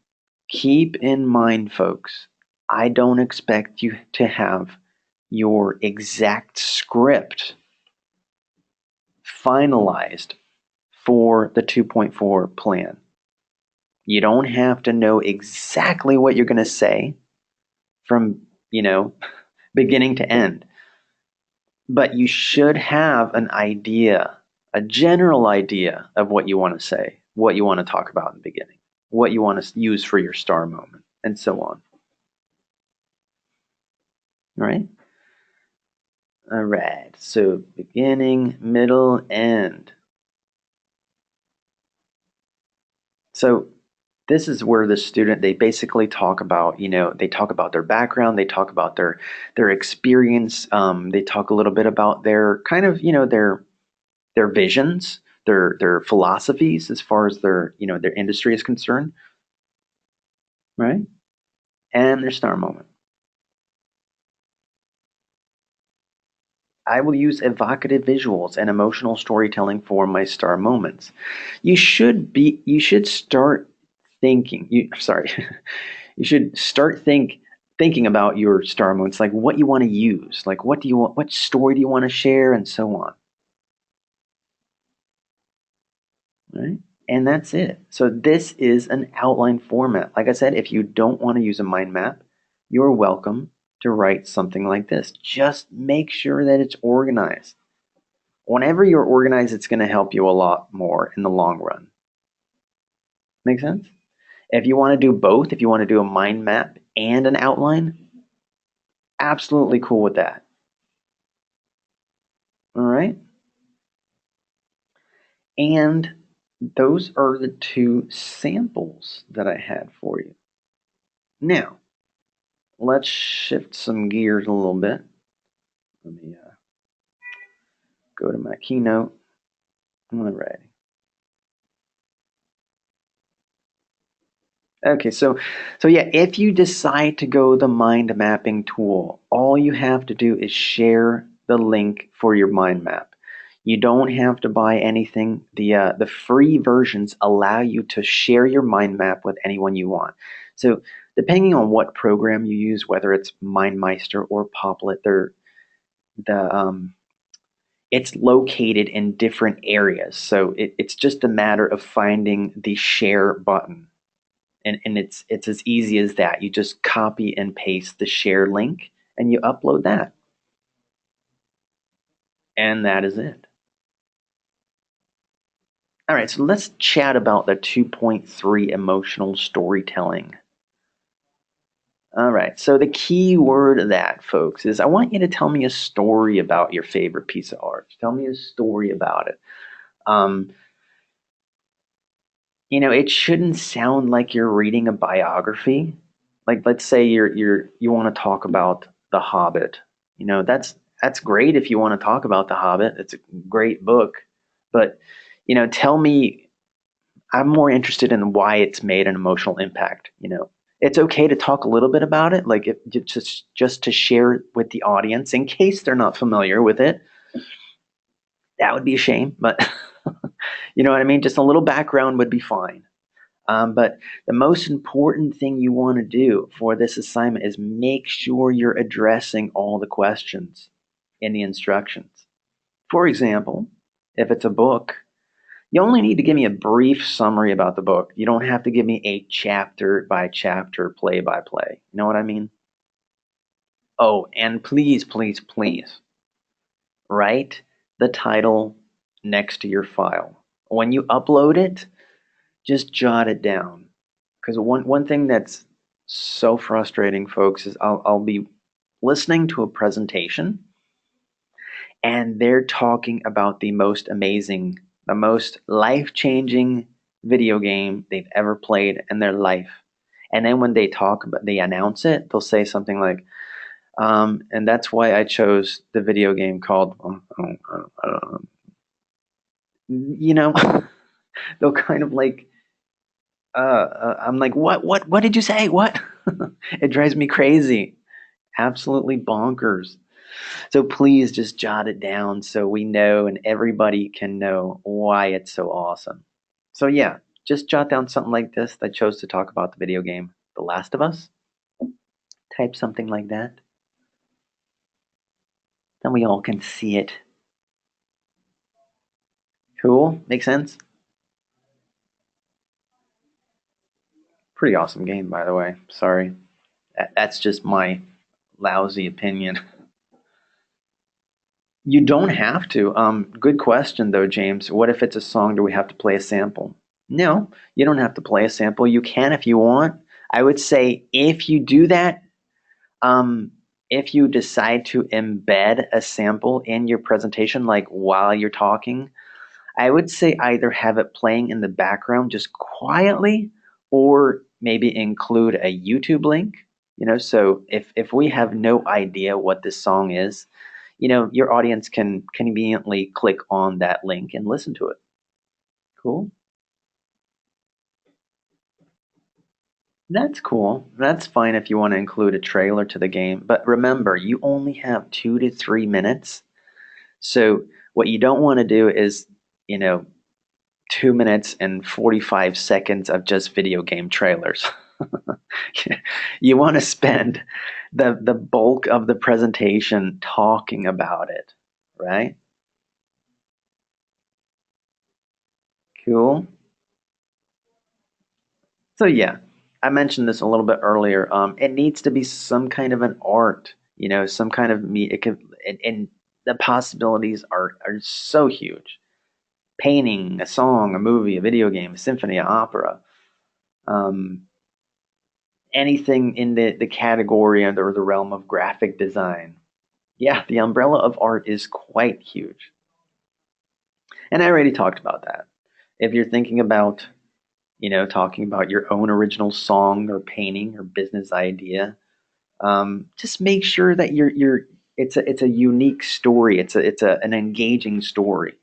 keep in mind, folks, I don't expect you to have your exact script finalized for the 2.4 plan. You don't have to know exactly what you're going to say from, beginning to end. But you should have an idea, a general idea of what you want to say, what you want to talk about in the beginning, what you want to use for your star moment, and so on. All right? All right. So beginning, middle, end. So this is where the student, they basically talk about, they talk about their background, they talk about their experience, they talk a little bit about their kind of, their visions, their philosophies as far as their industry is concerned, right? And their star moment. I will use evocative visuals and emotional storytelling for my star moments. You should start thinking. You should start thinking about your star moments, like what you want to use, like what story do you want to share, and so on. Right? And that's it. So this is an outline format. Like I said, if you don't want to use a mind map, you're welcome to write something like this. Just make sure that it's organized. Whenever you're organized, it's going to help you a lot more in the long run. Make sense? If you want to do both, if you want to do a mind map and an outline, absolutely cool with that. All right? And those are the two samples that I had for you. Now, let's shift some gears a little bit. Let me go to my keynote. All right. Okay, so yeah, if you decide to go the mind mapping tool, all you have to do is share the link for your mind map. You don't have to buy anything. The free versions allow you to share your mind map with anyone you want. So depending on what program you use, whether it's MindMeister or Poplet, the it's located in different areas. So it's just a matter of finding the share button. And it's as easy as that. You just copy and paste the share link and you upload that. And that is it. All right, so let's chat about the 2.3 emotional storytelling. All right, so the key word of that, folks, is I want you to tell me a story about your favorite piece of art. Tell me a story about it. Um, it shouldn't sound like you're reading a biography. Like, let's say you want to talk about The Hobbit. That's great if you want to talk about The Hobbit. It's a great book, but tell me. I'm more interested in why it's made an emotional impact. It's okay to talk a little bit about it, like if, just to share with the audience in case they're not familiar with it. That would be a shame, but you know what I mean. Just a little background would be fine. But the most important thing you want to do for this assignment is make sure you're addressing all the questions in the instructions. For example, if it's a book, you only need to give me a brief summary about the book. You don't have to give me a chapter by chapter, play by play. You know what I mean? Oh, and please, please, please write the title next to your file. When you upload it, just jot it down. Because one thing that's so frustrating, folks, is I'll be listening to a presentation and they're talking about the most amazing, the most life changing video game they've ever played in their life. And then when they announce it, they'll say something like, and that's why I chose the video game called, I don't know. They'll kind of like, I'm like, what did you say? What? It drives me crazy. Absolutely bonkers. So please just jot it down so we know and everybody can know why it's so awesome. So yeah, just jot down something like this that chose to talk about the video game The Last of Us. Type something like that. Then we all can see it. Cool? Make sense? Pretty awesome game, by the way. Sorry. That's just my lousy opinion. You don't have to. Good question, though, James. What if it's a song? Do we have to play a sample? No, you don't have to play a sample. You can if you want. I would say if you do that, um, if you decide to embed a sample in your presentation, like while you're talking, I would say either have it playing in the background just quietly, or maybe include a YouTube link. So if we have no idea what this song is, your audience can conveniently click on that link and listen to it. Cool. That's cool. That's fine if you want to include a trailer to the game. But remember, you only have 2 to 3 minutes. So what you don't want to do is, you know, 2 minutes and 45 seconds of just video game trailers. You want to spend the bulk of the presentation talking about it, right? Cool. So yeah, I mentioned this a little bit earlier. It needs to be some kind of an art, some kind of me. It could, and the possibilities are so huge. Painting, a song, a movie, a video game, a symphony, an opera, um, anything in the category or the realm of graphic design. Yeah, the umbrella of art is quite huge, and I already talked about that. If you're thinking about talking about your own original song or painting or business idea, just make sure that it's a unique story. It's an engaging story.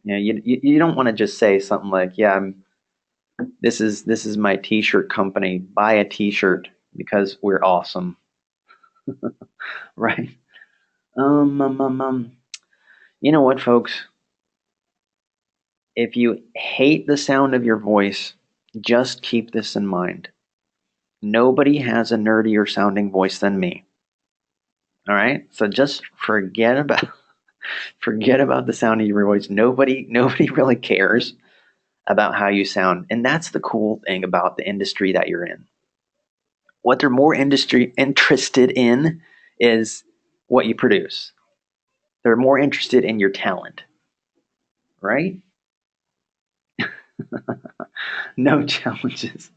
You don't want to just say something like, "Yeah, This is my t-shirt company. Buy a t-shirt because we're awesome, right? Um, um, um, um. You know what, folks? If you hate the sound of your voice, just keep this in mind. Nobody has a nerdier sounding voice than me. All right? So just forget about the sound of your voice. Nobody really cares about how you sound. And that's the cool thing about the industry that you're in. What they're more industry interested in is what you produce. They're more interested in your talent, right? No challenges.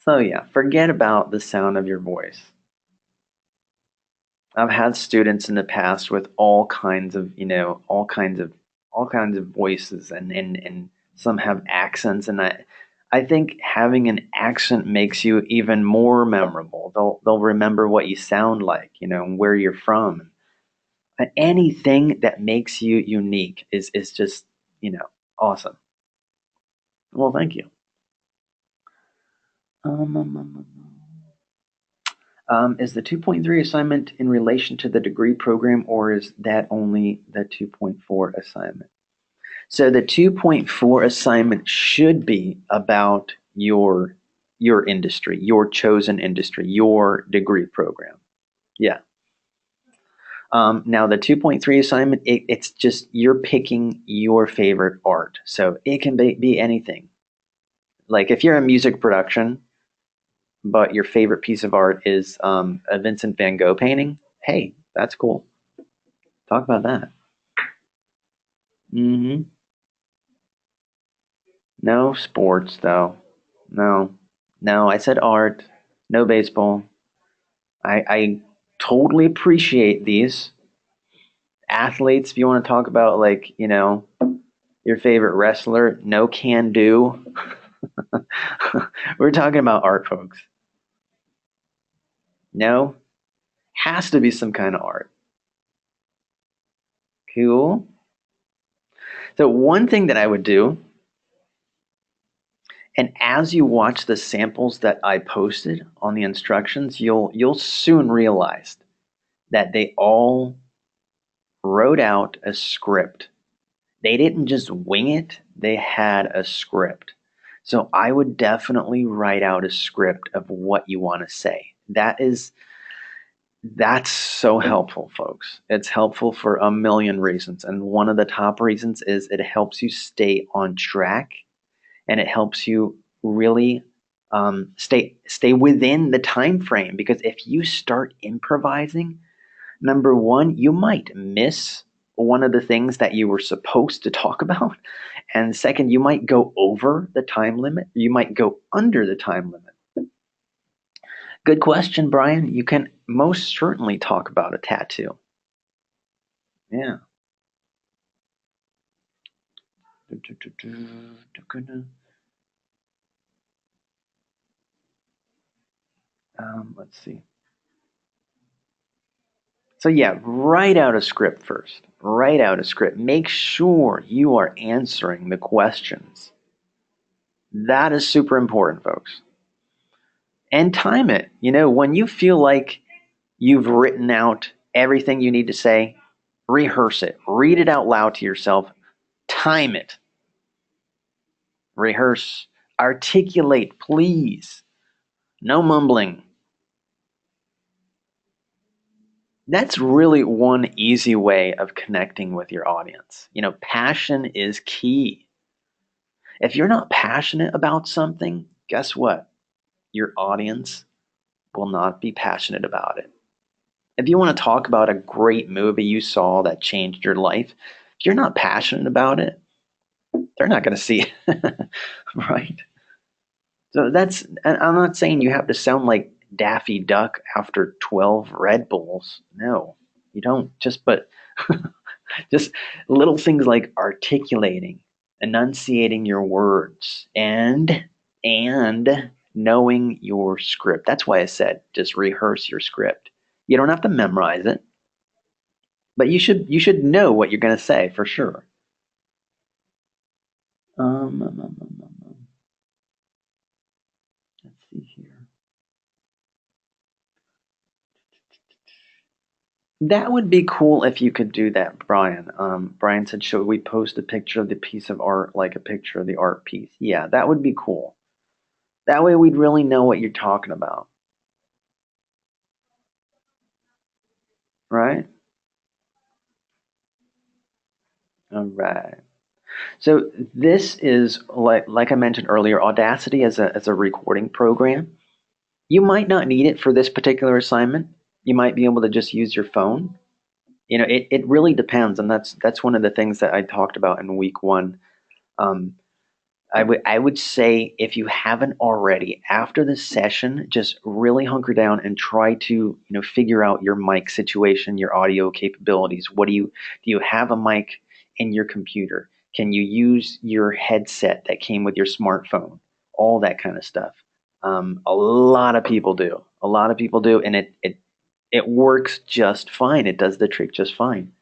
So yeah, forget about the sound of your voice. I've had students in the past with all kinds of, all kinds of voices, and some have accents, and I think having an accent makes you even more memorable. They'll remember what you sound like, and where you're from. Anything that makes you unique is just, awesome. Well, thank you. Um, um, um, is the 2.3 assignment in relation to the degree program, or is that only the 2.4 assignment? So the 2.4 assignment should be about your industry, your chosen industry, your degree program. Yeah. Now the 2.3 assignment, it's just you're picking your favorite art. So it can be anything. Like if you're in music production, but your favorite piece of art is a Vincent van Gogh painting, hey, that's cool. Talk about that. Hmm. No sports though. No, no. I said art. No baseball. I totally appreciate these athletes. If you want to talk about like your favorite wrestler, no can do. We're talking about art, folks. No, has to be some kind of art. Cool. So one thing that I would do, and as you watch the samples that I posted on the instructions, you'll soon realize that they all wrote out a script. They didn't just wing it, they had a script. So I would definitely write out a script of what you want to say. That's so helpful, folks. It's helpful for a million reasons. And one of the top reasons is it helps you stay on track, and it helps you really stay within the time frame. Because if you start improvising, number one, you might miss one of the things that you were supposed to talk about. And second, you might go over the time limit. You might go under the time limit. Good question, Brian. You can most certainly talk about a tattoo. Yeah. Let's see. So yeah, write out a script first. Write out a script. Make sure you are answering the questions. That is super important, folks. And time it. When you feel like you've written out everything you need to say, rehearse it. Read it out loud to yourself. Time it. Rehearse. Articulate, please. No mumbling. That's really one easy way of connecting with your audience. Passion is key. If you're not passionate about something, guess what? Your audience will not be passionate about it. If you want to talk about a great movie you saw that changed your life, if you're not passionate about it, they're not going to see it. Right? So I'm not saying you have to sound like Daffy Duck after 12 Red Bulls. No, you don't. Just little things like articulating, enunciating your words, and knowing your script. That's why I said just rehearse your script. You don't have to memorize it, but you should know what you're going to say for sure. Um, um, um, um, um, um. Let's see here. That would be cool if you could do that, Brian. Brian said, should we post a picture of the piece of art, like a picture of the art piece? Yeah, that would be cool. That way we'd really know what you're talking about, right? All right. So this is like I mentioned earlier, Audacity as a recording program. You might not need it for this particular assignment. You might be able to just use your phone. It really depends, and that's one of the things that I talked about in week one. Um, I would say if you haven't already, after the session, just really hunker down and try to figure out your mic situation, your audio capabilities. What do you have a mic in your computer? Can you use your headset that came with your smartphone? All that kind of stuff. A lot of people do. A lot of people do, and it works just fine. It does the trick just fine.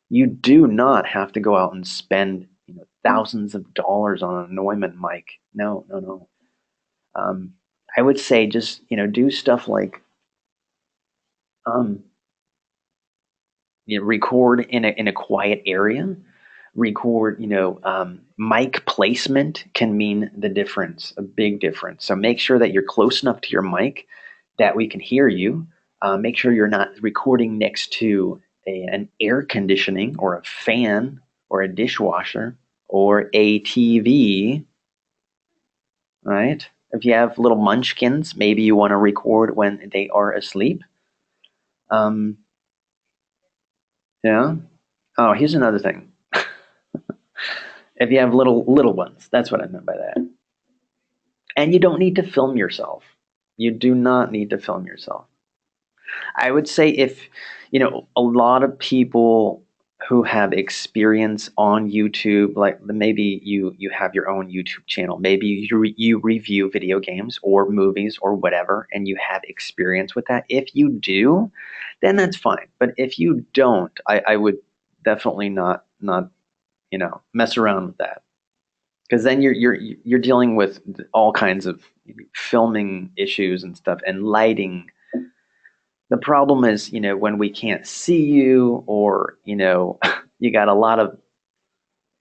You do not have to go out and spend thousands of dollars on a Neumann mic. No, no, no. Um, I would say just do stuff like um, record in a quiet area. Record, mic placement can mean the difference, a big difference. So make sure that you're close enough to your mic that we can hear you. Make sure you're not recording next to an air conditioning or a fan or a dishwasher or a TV, right? If you have little munchkins, maybe you want to record when they are asleep. Um, yeah. Oh, here's another thing. If you have little ones, that's what I meant by that. And you don't need to film yourself. You do not need to film yourself. I would say if, a lot of people who have experience on YouTube, like maybe you have your own YouTube channel, maybe you review video games or movies or whatever, and you have experience with that. If you do, then that's fine. But if you don't, I would definitely not mess around with that because then you're dealing with all kinds of filming issues and stuff and lighting. The problem is, when we can't see you or, you got a lot of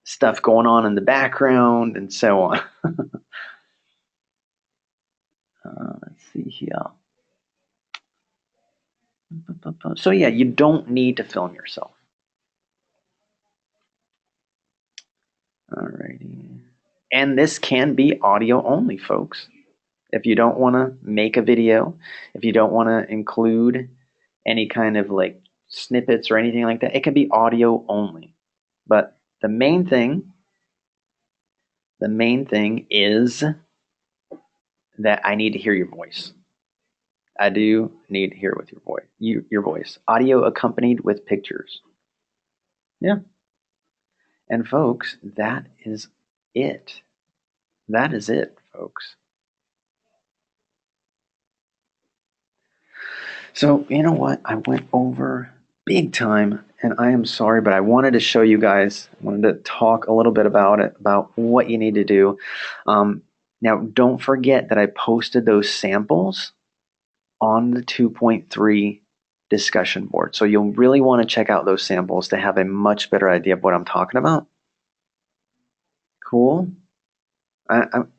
stuff going on in the background and so on. Let's see here. So yeah, you don't need to film yourself. Alrighty. And this can be audio only, folks. If you don't want to make a video, if you don't want to include any kind of like snippets or anything like that, it can be audio only. But the main thing is that I need to hear your voice. I do need to hear with your voice. Audio accompanied with pictures. Yeah. And folks, that is it. That is it, folks. So, you know what? I went over big time and I am sorry, but I wanted to show you guys, I wanted to talk a little bit about it, about what you need to do. Now, don't forget that I posted those samples on the 2.3 discussion board. So you'll really want to check out those samples to have a much better idea of what I'm talking about. Cool.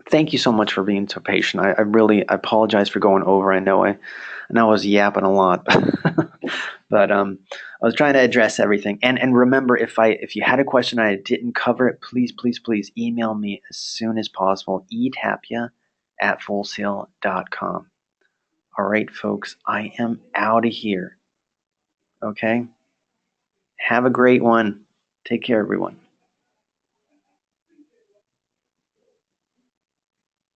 Thank you so much for being so patient. I really I apologize for going over. I know I was yapping a lot, but I was trying to address everything. And remember, if you had a question and I didn't cover it, please email me as soon as possible. etapia@fullsail.com. All right, folks, I am out of here. Okay. Have a great one. Take care, everyone.